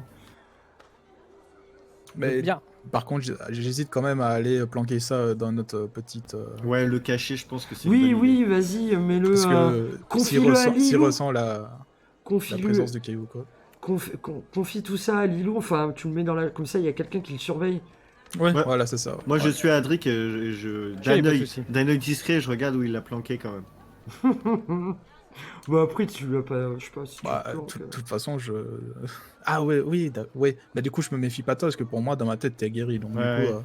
Mais Bien. par contre, j'hésite quand même à aller planquer ça dans notre petite... Ouais, le cacher, je pense que c'est une Oui, bonne oui, idée. vas-y, mets-le... Parce que s'il confie-le à s'il Lilou. ressent la Confie-le. présence de Caillou, quoi. Confie tout ça à Lilou, enfin tu le mets dans la... Comme ça il y a quelqu'un qui le surveille. Ouais, Ouais. voilà, c'est ça. Ouais. Moi, je Ouais. suis à Adric et J'ai pas de souci. d'un œil discret, je regarde où il l'a planqué quand même. Bah après tu l'as pas... Je sais pas si tu Bah, le planques, de toute façon, je... Ah ouais, oui, ouais. Mais du coup, je me méfie pas toi, parce que pour moi, dans ma tête, t'es guéri. Donc Ouais, du coup, ouais.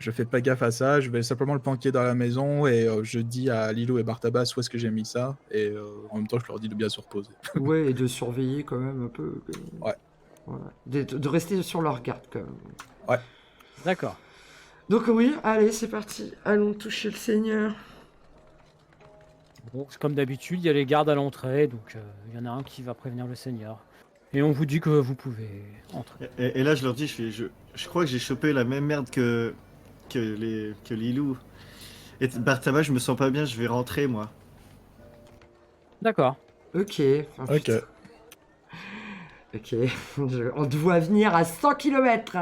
je fais pas gaffe à ça. Je vais simplement le planquer dans la maison et je dis à Lilo et Bartabas où est-ce que j'ai mis ça. Et en même temps, je leur dis de bien se reposer. Ouais, et de surveiller quand même un peu. Ouais. Voilà. De rester sur leur garde quand même. D'accord. Donc oui, allez c'est parti. Allons toucher le Seigneur. Bon, c'est comme d'habitude, il y a les gardes à l'entrée, donc il y en a un qui va prévenir le seigneur. Et on vous dit que vous pouvez entrer. Et là, je leur dis, je crois que j'ai chopé la même merde que Lilou. Et Bartaba, je me sens pas bien, je vais rentrer, moi. D'accord. Ok. Oh, Ok. putain. Ok. On te voit venir à 100 km.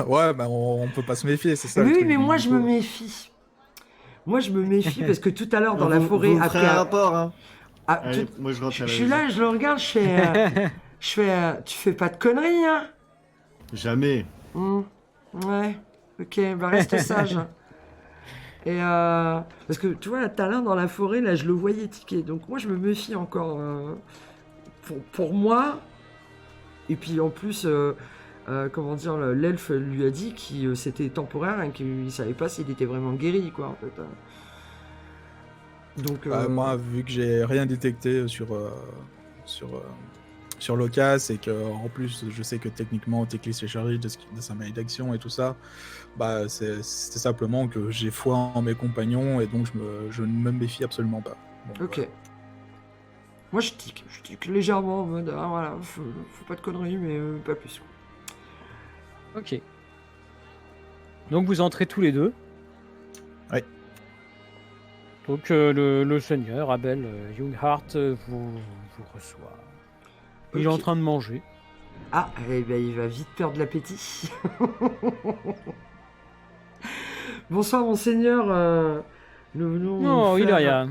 Ouais, bah on peut pas se méfier, c'est ça. le Oui, truc, mais donc, moi du je coup. me méfie. Moi je me méfie parce que tout à l'heure dans la Vous- forêt, vous me après... ferez un rapport, hein. Ah, Allez, moi, je rentre je à la suis maison. là, je le regarde, je fais... tu fais pas de conneries, hein? Jamais. Ouais, ok, bah reste sage. Et parce que tu vois, là, tout à l'heure dans la forêt, là, je le voyais tiquer. Donc moi, je me méfie encore pour moi. Et puis en plus, comment dire, l'elfe lui a dit que c'était temporaire et qu'il savait pas s'il était vraiment guéri, quoi, en fait. Donc, Bah, moi, vu que j'ai rien détecté sur Locas et que en plus je sais que techniquement Teclis est chargé de sa malédiction et tout ça, bah c'est simplement que j'ai foi en mes compagnons et donc je ne me méfie absolument pas. Donc, ok. Moi, je tique légèrement en mode, ah voilà, faut pas de conneries, mais pas plus. Ok. Donc vous entrez tous les deux. Ouais. Donc le seigneur, Abel Younghart, vous reçoit. Il est Ok. en train de manger. Ah, eh ben, il va vite perdre l'appétit. Bonsoir, monseigneur. Nous venons. Non, il faire- a rien.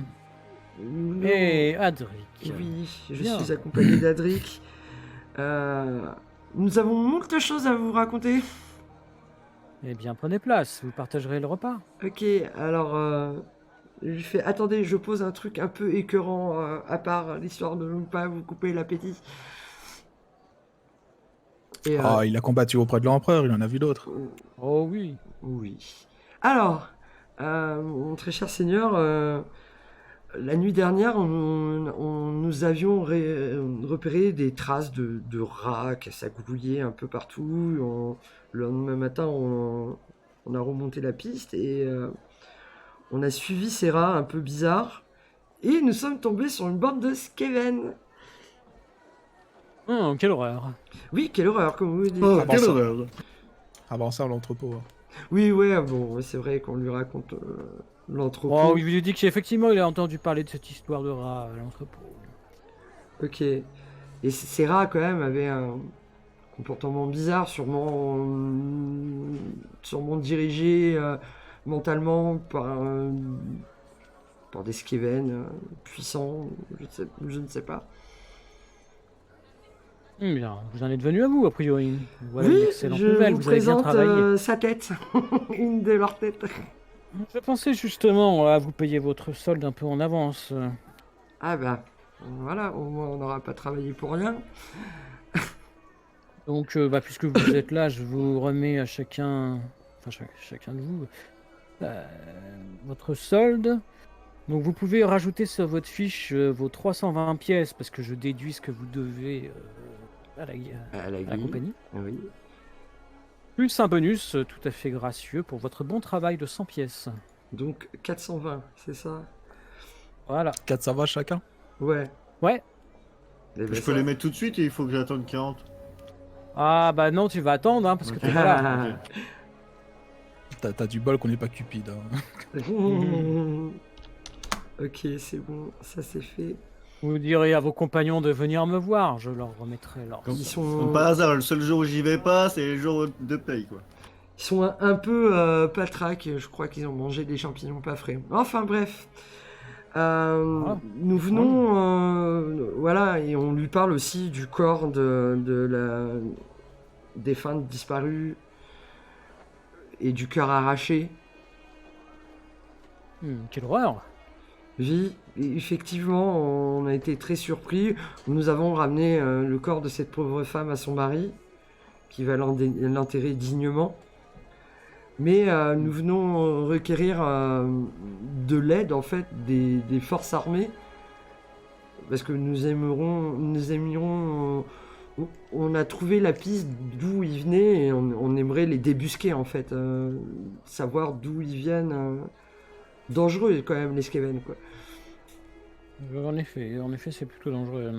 nous venons- Et Adric. Oui, je Bien. suis accompagné d'Adric. Nous avons moult choses à vous raconter. Eh bien, prenez place, vous partagerez le repas. Ok, alors. Je lui fais attendez, je pose un truc un peu écœurant à part l'histoire de ne pas vous couper l'appétit. Et, Ah, il a combattu auprès de l'empereur, il en a vu d'autres. Oh oui. oui. Alors, mon très cher seigneur, la nuit dernière, nous avions repéré des traces de rats qui s'agrouillaient un peu partout. Le lendemain matin, on a remonté la piste et on a suivi ces rats un peu bizarres. Et nous sommes tombés sur une bande de Skaven. Oh, quelle horreur. Oui, quelle horreur, comme vous dites. Oh, Ah, quelle bon, ça- horreur. Avant ça, l'entrepôt. Hein. Oui, ouais, bon, c'est vrai qu'on lui raconte l'entrepôt. Oh, il lui dit qu'effectivement, il a entendu parler de cette histoire de rat à l'entrepôt. Ok. Et ces rats, quand même, avaient un comportement bizarre, sûrement dirigé mentalement par des Skaven puissants, je ne sais pas. Bien, vous en êtes venu à vous, a priori. Voilà une Oui, excellente je nouvelle, vous vous avez bien présente travaillé. sa tête, une de leurs têtes. Je pensais justement à vous payer votre solde un peu en avance. Ah bah, voilà, au moins on n'aura pas travaillé pour rien. Donc, puisque vous êtes là, je vous remets à chacun, chacun de vous, euh, votre solde. Donc, vous pouvez rajouter sur votre fiche vos 320 pièces, parce que je déduis ce que vous devez à la À la guille. compagnie. Oui. Plus un bonus tout à fait gracieux pour votre bon travail de 100 pièces. Donc 420, c'est ça? Voilà. 4, ça va chacun? Ouais. Ouais. Eh ben, Je peux ça- les mettre tout de suite et il faut que j'attende 40. Ah bah non, tu vas attendre, hein, parce que Ok. t'es pas là. Ok. T'as du bol qu'on n'est pas Cupide. Hein. Ok, c'est bon, ça c'est fait. Vous direz à vos compagnons de venir me voir, je leur remettrai leur... Comme, Ils comme sont, par hasard, le seul jour où j'y vais pas, c'est les jours de paye, quoi. ils sont un peu patraques, je crois qu'ils ont mangé des champignons pas frais. Enfin bref. Nous venons, voilà, et on lui parle aussi du corps de la défunte disparue et du cœur arraché. Quelle horreur. Oui, et effectivement, on a été très surpris. Nous avons ramené le corps de cette pauvre femme à son mari, qui va l'enterrer dignement. Mais nous venons requérir de l'aide, en fait, des forces armées. Parce que nous aimerions... on a trouvé la piste d'où ils venaient et on aimerait les débusquer, en fait. Savoir d'où ils viennent. Dangereux, quand même, les Skaven, quoi. En effet, c'est plutôt dangereux.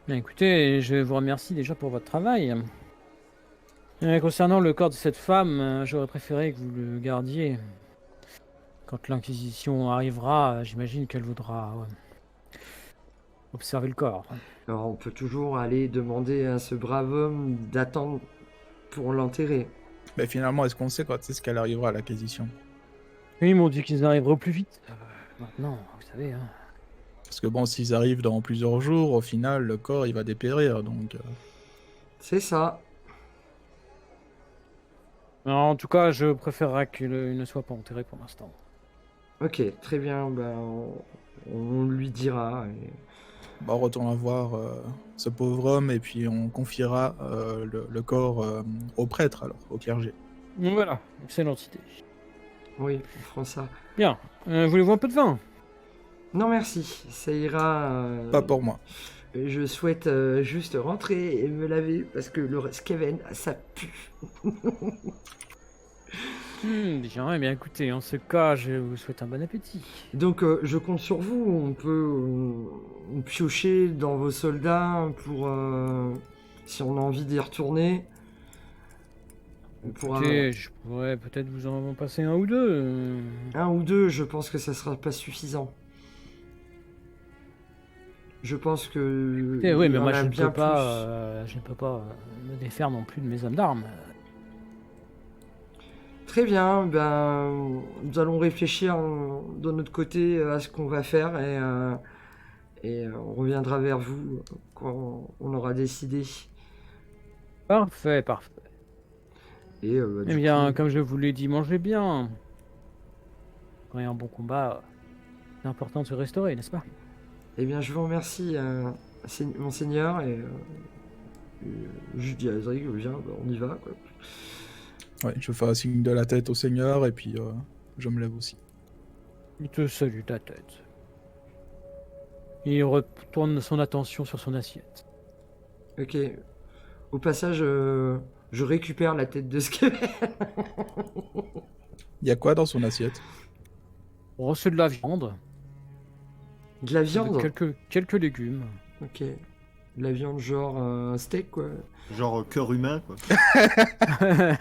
Bien, écoutez, je vous remercie déjà pour votre travail. Concernant le corps de cette femme, j'aurais préféré que vous le gardiez. Quand l'Inquisition arrivera, j'imagine qu'elle voudra observer le corps. Alors on peut toujours aller demander à ce brave homme d'attendre pour l'enterrer. Mais finalement, est-ce qu'on sait quand est-ce qu'elle arrivera à l'acquisition? Et ils m'ont dit qu'ils arriveraient au plus vite. Maintenant, vous savez, hein. Parce que bon, s'ils arrivent dans plusieurs jours, au final, le corps, il va dépérir, donc... C'est ça. Non, en tout cas, je préférerais qu'il ne soit pas enterré pour l'instant. Ok, très bien, ben, on lui dira. Bah, on retourne voir ce pauvre homme, et puis on confiera le corps au prêtre, alors, au clergé. Voilà, excellente idée. Oui, on fera ça. Bien, voulez-vous un peu de vin? Non merci, ça ira. Pas pour moi. Je souhaite juste rentrer et me laver parce que le Skaven, ça pue. Bien, eh bien écoutez, en ce cas, je vous souhaite un bon appétit. Donc je compte sur vous, on peut piocher dans vos soldats pour si on a envie d'y retourner. On pourra... Écoutez, je pourrais peut-être vous en passer un ou deux. Un ou deux, je pense que ça sera pas suffisant. Je pense que... Écoutez, oui, il y mais en moi a je ne bien peux pas, me défaire non plus de mes hommes d'armes. Très bien, ben, nous allons réfléchir de notre côté à ce qu'on va faire et on reviendra vers vous quand on aura décidé. Parfait, parfait. Et, Eh du bien, coup, comme je vous l'ai dit, mangez bien. Quand il y a un bon combat, c'est important de se restaurer, n'est-ce pas? eh bien, je vous remercie, monseigneur, et je dis à Adric, viens, bah, on y va, quoi. Ouais, je fais un signe de la tête au seigneur et puis je me lève aussi. Il te salue ta tête. Il retourne son attention sur son assiette. Ok. Au passage, je récupère la tête de Skaven. Il y a quoi dans son assiette? Oh, c'est de la viande. De la de viande? quelques légumes. Ok. De la viande genre un steak, quoi. Genre cœur humain, quoi.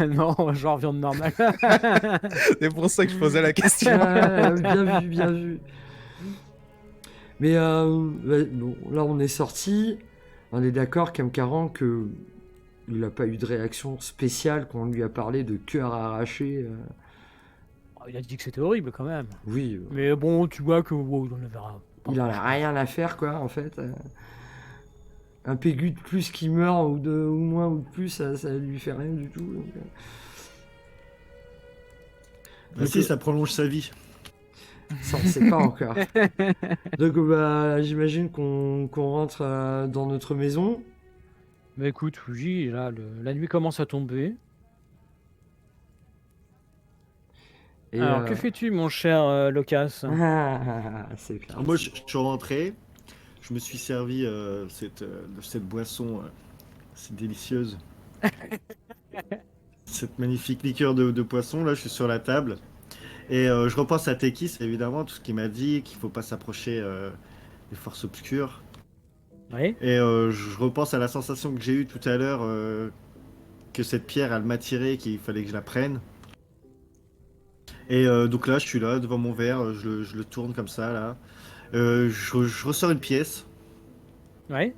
Non, genre viande normale. C'est pour ça que je posais la question. Ah, bien vu, bien vu. Mais bon, là on est sorti. On est d'accord, Kamkaran, que il n'a pas eu de réaction spéciale quand on lui a parlé de cœur arraché. Oh, il a dit que c'était horrible quand même. Oui, Mais bon, tu vois que wow, on le verra. il en a rien à faire, quoi, en fait. Un pégu de plus qui meurt, ou moins, ou de plus, ça lui fait rien du tout. Donc, Bah si, ça prolonge sa vie. ça, on sait pas encore. Donc, bah, j'imagine qu'on rentre dans notre maison. Mais écoute, oui, là, la nuit commence à tomber. Et, Alors, que fais-tu, mon cher Locas? c'est clair. Alors moi, je suis rentré. Je me suis servi de cette boisson, c'est délicieuse. Cette magnifique liqueur de poisson, là, je suis sur la table. Et je repense à Tekis, évidemment, tout ce qu'il m'a dit, qu'il faut pas s'approcher des forces obscures. Oui. Et je repense à la sensation que j'ai eue tout à l'heure, que cette pierre, elle m'attirait, qu'il fallait que je la prenne. Et donc là, je suis là, devant mon verre, je le tourne comme ça, là. Je ressors une pièce. Ouais.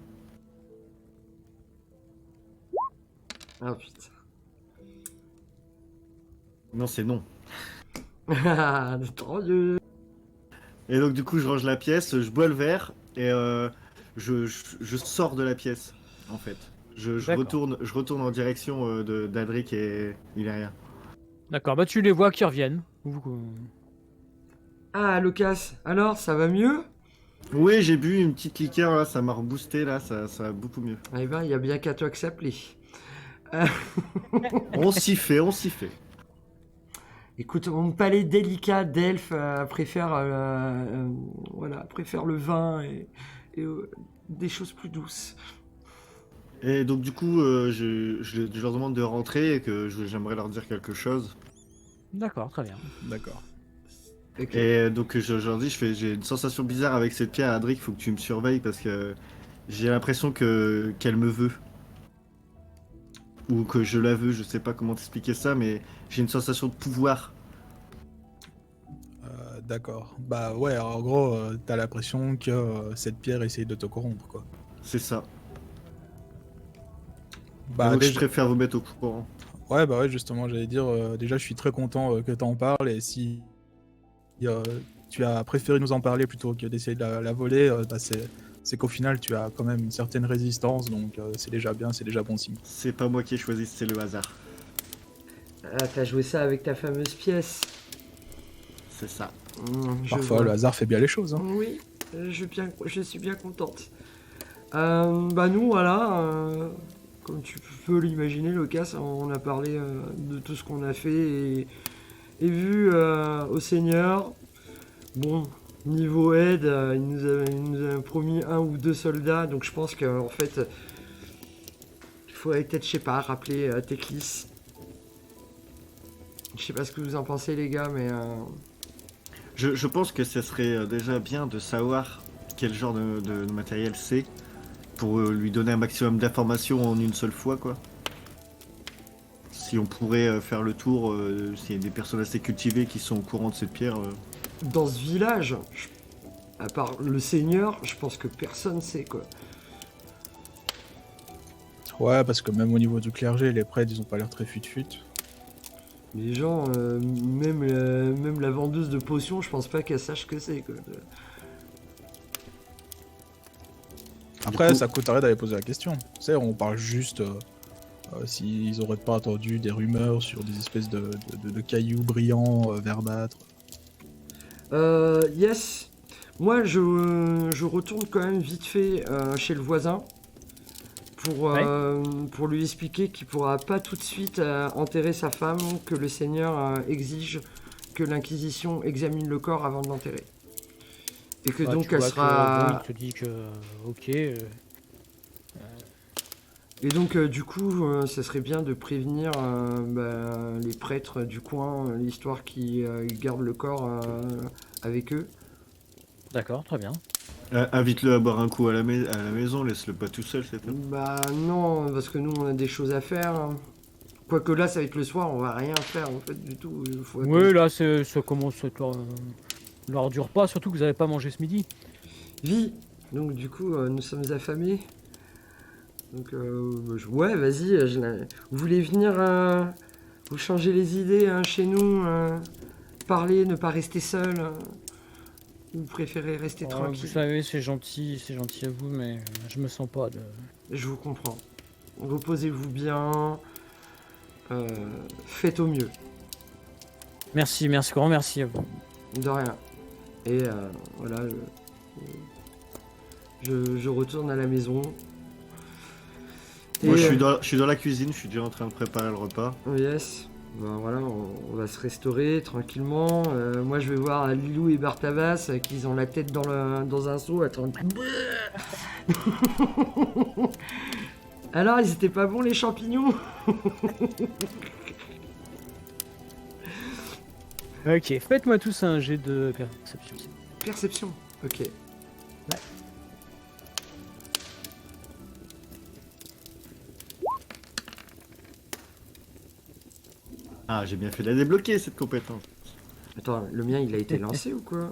Ah putain. Non, c'est non. Trop de... Et donc du coup, je range la pièce, je bois le verre et je sors de la pièce, en fait. Je D'accord. retourne en direction d'Adric et Ileria. D'accord, bah tu les vois qui reviennent. Ah, Lucas, alors, ça va mieux? Oui, j'ai bu une petite liqueur là, ça m'a reboosté là, ça va beaucoup mieux. Eh ben, il y a bien qu'à toi que ça plaît. On s'y fait, on s'y fait. Écoute, mon palais délicat d'elfe préfère, préfère le vin et des choses plus douces. Et donc du coup, je leur demande de rentrer et que j'aimerais leur dire quelque chose. D'accord, très bien. D'accord. Ok. Et donc je leur dis, j'ai une sensation bizarre avec cette pierre, Adric, faut que tu me surveilles parce que j'ai l'impression qu'elle me veut. Ou que je la veux, je sais pas comment t'expliquer ça, mais j'ai une sensation de pouvoir. D'accord. Bah ouais, en gros, t'as l'impression que cette pierre essaye de te corrompre, quoi. C'est ça. Bah Donc je déjà... préfère vous mettre au courant. Ouais, bah ouais, justement, j'allais dire, déjà, je suis très content que t'en parles, et si tu as préféré nous en parler plutôt que d'essayer de la voler, bah c'est qu'au final, tu as quand même une certaine résistance, donc c'est déjà bien, c'est déjà bon signe. C'est pas moi qui ai choisi, c'est le hasard. Ah, t'as joué ça avec ta fameuse pièce. C'est ça. Je Parfois, vois. le hasard fait bien les choses, hein. Oui, je suis bien contente. Bah nous, voilà, comme tu peux l'imaginer, Lucas, on a parlé de tout ce qu'on a fait et vu au Seigneur. Bon, niveau aide, il nous a promis 1 ou 2 soldats, donc je pense qu'en fait, il faudrait peut-être, je sais pas, rappeler Teklis. Je sais pas ce que vous en pensez, les gars, mais... Je pense que ce serait déjà bien de savoir quel genre de matériel c'est pour lui donner un maximum d'informations en une seule fois, quoi. Si on pourrait faire le tour, s'il y a des personnes assez cultivées qui sont au courant de cette pierre. Dans ce village, à part le Seigneur, je pense que personne sait, quoi. Ouais, parce que même au niveau du clergé, les prêtres, ils ont pas l'air très fut-fut. Les gens, même la vendeuse de potions, je pense pas qu'elle sache ce que c'est, quoi. Après, Du coup- ça coûterait d'aller poser la question. Tu sais, on parle juste s'ils auraient pas entendu des rumeurs sur des espèces de cailloux brillants, verdâtres. Yes. Moi, je retourne quand même vite fait chez le voisin pour lui expliquer qu'il pourra pas tout de suite enterrer sa femme, que le Seigneur exige que l'Inquisition examine le corps avant de l'enterrer. Et que Bah, donc tu elle vois sera... que, bon, il te dit que ok. Et donc du coup, ça serait bien de prévenir les prêtres du coin, l'histoire qu'ils gardent le corps avec eux. D'accord, très bien. Invite-le à boire un coup à la maison, laisse-le pas tout seul, c'est tout. Bah non, parce que nous on a des choses à faire. Hein. Quoique là, ça va être le soir, on va rien faire en fait du tout. Il faut attendre. Oui, là, ça commence à être l'heure du repas, surtout que vous n'avez pas mangé ce midi. Vie. Donc du coup, nous sommes affamés. Donc ouais, vas-y. Vous voulez venir vous changer les idées hein, chez nous, parler, ne pas rester seul. Ou vous préférez rester Vous tranquille. savez, c'est gentil à vous, mais je me sens pas de. Je vous comprends. Reposez-vous bien. Faites au mieux. Merci, grand merci à vous. De rien. Et voilà. Je retourne à la maison. Moi, Et, je suis dans la cuisine, je suis déjà en train de préparer le repas. Yes. Ben voilà, on va se restaurer tranquillement. Moi, je vais voir Lilou et Bartabas qu'ils ont la tête dans un seau. Attends. Alors, ils étaient pas bons les champignons? Ok, faites-moi tous un jet de perception. Perception. Ok. Ah, j'ai bien fait de la débloquer cette compétence. Attends, le mien, il a été lancé ou quoi?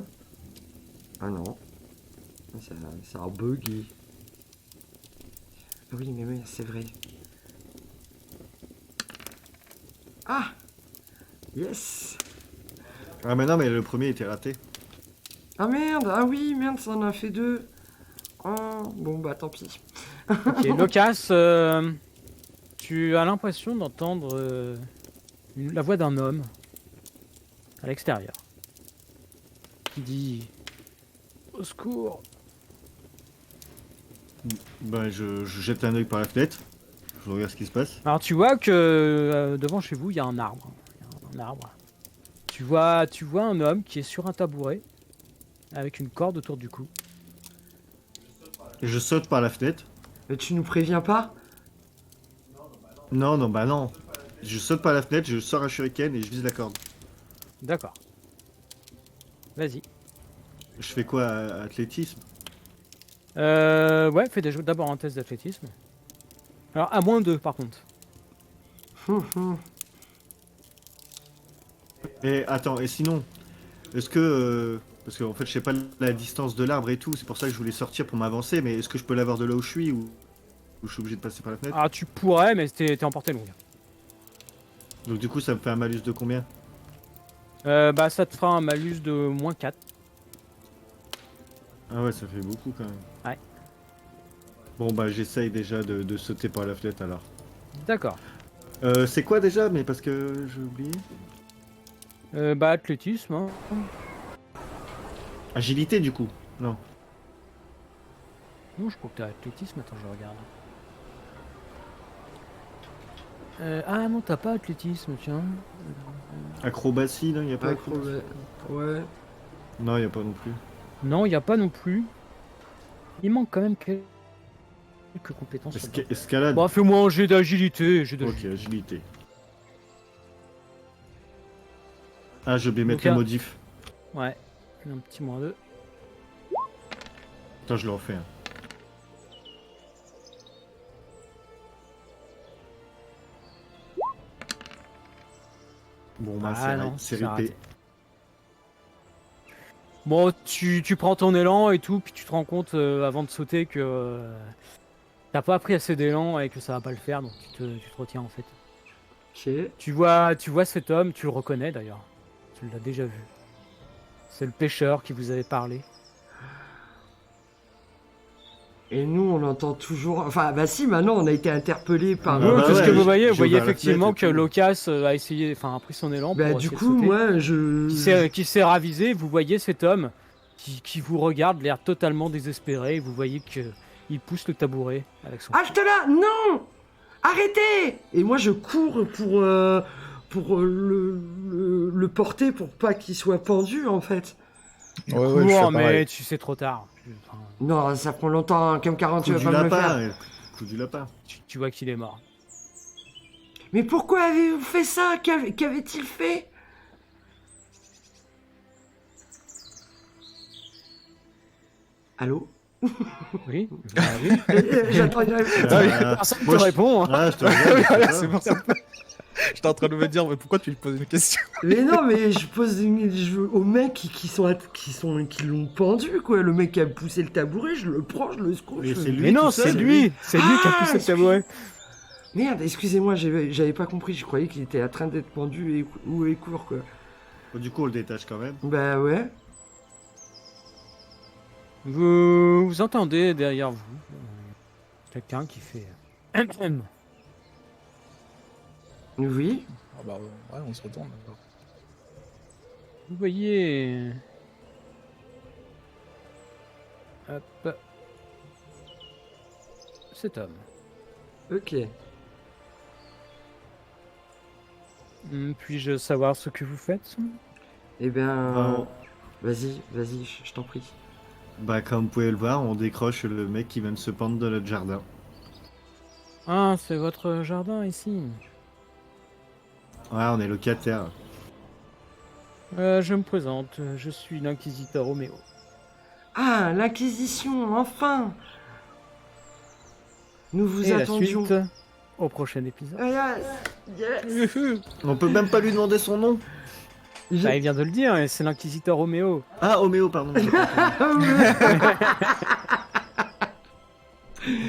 Ah non. Ça a bugué. Ah oui, mais c'est vrai. Ah! Yes! Ah, mais non, mais le premier était raté. Ah merde! Ah oui, merde, ça en a fait 2. Oh, bon bah tant pis. Ok, Locas, tu as l'impression d'entendre la voix d'un homme à l'extérieur qui dit au secours. Ben, je jette un œil par la fenêtre. Je regarde ce qui se passe. Alors tu vois que devant chez vous il y a un arbre. Il y a un arbre. Tu vois un homme qui est sur un tabouret avec une corde autour du cou. Et je saute par la fenêtre. Mais tu nous préviens pas? Non, non, bah non. Je saute par la fenêtre, je sors un shuriken et je vise la corde. D'accord. Vas-y. Je fais quoi, athlétisme? Ouais, fais d'abord un test d'athlétisme. Alors à -2 par contre. Et attends, et sinon, est-ce que... parce qu'en fait, je sais pas la distance de l'arbre et tout, c'est pour ça que je voulais sortir pour m'avancer, mais est-ce que je peux l'avoir de là où je suis ou je suis obligé de passer par la fenêtre? Ah tu pourrais mais t'es en portée longue. Donc du coup, ça me fait un malus de combien? Bah ça te fera un malus de -4. Ah ouais, ça fait beaucoup quand même. Ouais. Bon bah j'essaye déjà de sauter par la fenêtre alors. D'accord. C'est quoi déjà? Mais parce que j'ai oublié. Bah athlétisme. Hein. Agilité du coup? Non. Non, je crois que t'as athlétisme. Attends, je regarde. Ah non, t'as pas athlétisme, tiens. Acrobatie, non, y a pas Acrobat. Ouais. Non, y a pas non plus. Non, il n'y a pas non plus. Il manque quand même quelques compétences. Escalade. Bon, fais-moi un jet d'agilité. Ok, agilité. Ah, je vais mettre Donc, le modif. Ouais, un petit -2. Attends, je le refais. Hein. Bon, bah, Ah non, c'est c'est ripé. raté. Bon, tu prends ton élan et tout, puis tu te rends compte avant de sauter que t'as pas pris assez d'élan et que ça va pas le faire, donc tu te retiens en fait. Ok. Tu vois cet homme, tu le reconnais d'ailleurs. Tu l'as déjà vu. C'est le pêcheur qui vous avait parlé. Et nous, on entend toujours... Enfin, bah si, maintenant, on a été interpellés par... Ah Oui, bah tout ce ouais, que vous j'ai voyez ouvert la effectivement fenêtre et que tout. Locas a essayé, enfin a pris son élan Bah pour du essayer de coup, sauter. moi, je... Qui s'est ravisé, vous voyez cet homme qui vous regarde, l'air totalement désespéré, vous voyez que il pousse le tabouret avec son. Halte-là, non! Arrêtez! Et moi je cours pour le porter pour pas qu'il soit pendu en fait. Ouais, ouais, je fais Cours, mais pareil. tu sais trop tard. Enfin, Non, ça prend longtemps, comme 40, tu Coup vas du pas me le faire. lapin, coup du lapin. tu vois qu'il est mort. Mais pourquoi avez-vous fait ça? Qu'avait-il fait? Allô? Oui. Bah, oui. J'attends une réponse. Ah oui. Personne ne moi, te je- répond. Hein. Ah, je te regarde. C'est pour ça. J'étais en train de me dire, mais pourquoi tu lui poses une question? Mais non, mais je pose aux mecs qui l'ont pendu, quoi. Le mec qui a poussé le tabouret, je le prends, je le secoue. Mais je- c'est lui. Mais non, tout c'est seul, lui. C'est lui qui a Ah, poussé le tabouret. Merde, excusez-moi, j'avais pas compris. Je croyais qu'il était en train d'être pendu et court, quoi. Bon, du coup, on le détache quand même. Bah ouais. Vous entendez derrière vous quelqu'un qui fait. Oui. Ah bah ouais, on se retourne. Alors. Vous voyez. Hop. Cet homme. Ok. Puis-je savoir ce que vous faites? Eh bien, Enfin, vas-y, je t'en prie. Bah, comme vous pouvez le voir, on décroche le mec qui vient de se pendre dans notre jardin. Ah, c'est votre jardin ici. Ouais, on est locataire. Je me présente, je suis l'inquisiteur Roméo. Ah, l'Inquisition, enfin! Nous vous Et la attendions. suite au prochain épisode. Ah, yes. On peut même pas lui demander son nom. Je- Bah, il vient de le dire, et c'est l'inquisiteur Roméo. Ah, Homéo, pardon. j'ai pas entendu.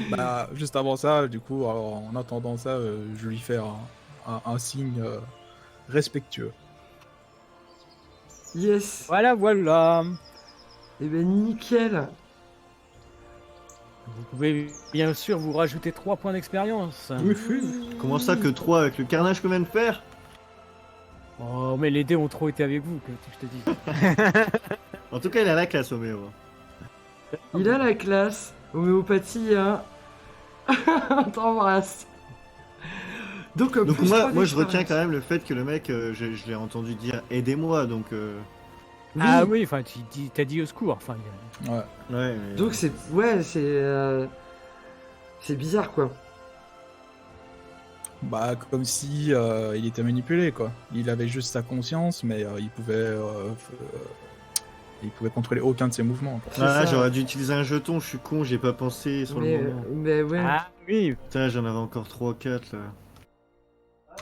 Bah, juste avant ça, du coup, alors, en attendant ça, je lui fais un signe respectueux. Yes. Voilà, voilà. Eh ben nickel. Vous pouvez bien sûr vous rajouter 3 points d'expérience. Comment ça que 3 avec le carnage qu'on vient de faire? Oh, mais les dés ont trop été avec vous, que je te dis. En tout cas, il a la classe, Homéo. Il a la classe. Homéopathie, hein. On t'embrasse. Donc Donc plus moi, trois moi je retiens d'expérience. quand même le fait que le mec, je l'ai entendu dire aidez-moi, donc Oui. Ah oui, enfin, t'as dit au secours. Enfin, Ouais. ouais. Mais... Donc c'est c'est bizarre quoi. Bah, comme si il était manipulé, quoi. Il avait juste sa conscience, mais il pouvait contrôler aucun de ses mouvements, quoi. C'est Ah, ça. j'aurais dû utiliser un jeton, je suis con, j'ai pas pensé sur Mais, le moment. mais ouais. Ah oui. Putain, j'en avais encore 3 ou 4 là.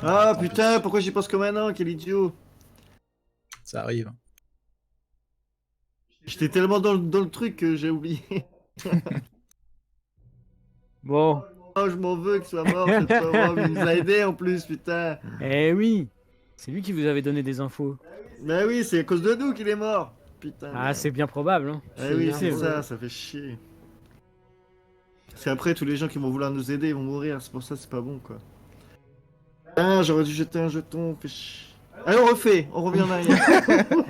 Ah putain, pourquoi j'y pense comme un an, quel idiot! Ça arrive. J'étais tellement dans le truc que j'ai oublié. Bon. Oh, je m'en veux qu'il soit mort, cette pauvre homme, il nous a aidé en plus, putain! Eh oui. C'est lui qui vous avait donné des infos. Bah oui, c'est à cause de nous qu'il est mort! Putain. Ah, c'est bien probable. Hein. Eh oui, c'est c'est bien, ça fait chier. C'est après, tous les gens qui vont vouloir nous aider, ils vont mourir, c'est pour ça c'est pas bon quoi. Ah, j'aurais dû jeter un jeton, fait chier. Allez, on refait, on revient en arrière.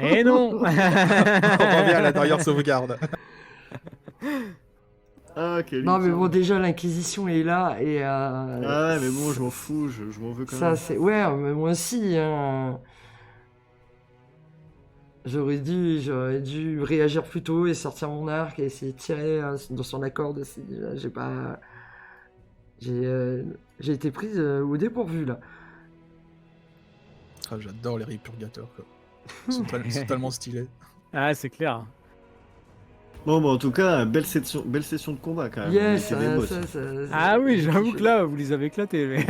Eh non. On revient à la dernière sauvegarde. Ah, quel Non mais idiot. bon déjà l'Inquisition est là et Ah ouais, mais bon, je m'en fous, je m'en veux quand ça même. c'est ouais mais moi aussi hein. J'aurais dû réagir plus tôt et sortir mon arc et essayer de tirer dans son accord aussi. J'ai pas j'ai été prise au dépourvu là. Ah, j'adore les répurgateurs, quoi. Ils sont tellement stylés. Ah, c'est clair. Bon, bah en tout cas, belle session de combat quand même. Yes, On était des boss. Ah oui, j'avoue que là, vous les avez éclatés. Mais...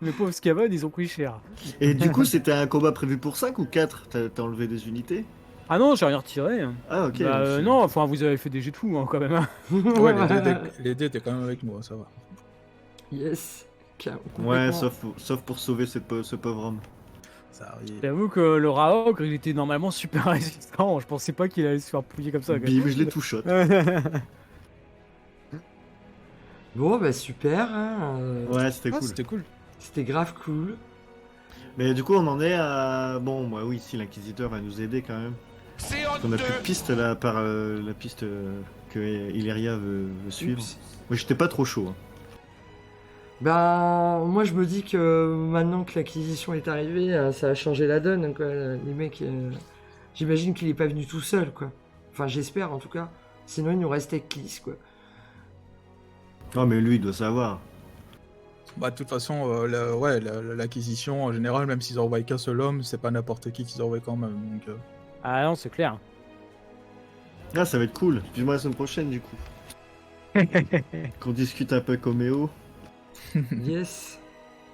Les pauvres Scavon, ils ont pris cher. Et du coup, c'était un combat prévu pour 5 ou 4? T'as enlevé des unités? Ah non, j'ai rien retiré. Ah, ok. Bah, c'est- non, enfin, vous avez fait des jets de fou, hein, quand même. Hein. Ouais, les dés étaient quand même avec moi, ça va. Yes. Ouais, Complètement. sauf pour sauver ce pauvre homme. Ça arrive. J'avoue que le Raogre, il était normalement super résistant. Je pensais pas qu'il allait se faire pouiller comme ça. quoi. Bim, je l'ai tout shot. Bon bah super hein, Ouais, c'était Ah, cool. c'était cool. c'était grave cool. Mais du coup, on en est à. Bon, moi, oui, si l'inquisiteur va nous aider quand même. On a plus de piste là, par la piste que Ileria veut suivre. Oups. Moi, j'étais pas trop chaud. Hein. Ben, moi je me dis que maintenant que l'acquisition est arrivée, ça a changé la donne, quoi. Les mecs, j'imagine qu'il est pas venu tout seul, quoi. Enfin, j'espère en tout cas. Sinon, il nous restait Kiss, quoi. Non, mais lui, il doit savoir. Bah, de toute façon, l'acquisition en général, même s'ils envoient qu'un seul homme, c'est pas n'importe qui qu'ils envoient quand même. Donc, Ah non, c'est clair. Ah, ça va être cool. Vivement la semaine prochaine, du coup. Qu'on discute un peu Coméo. Yes.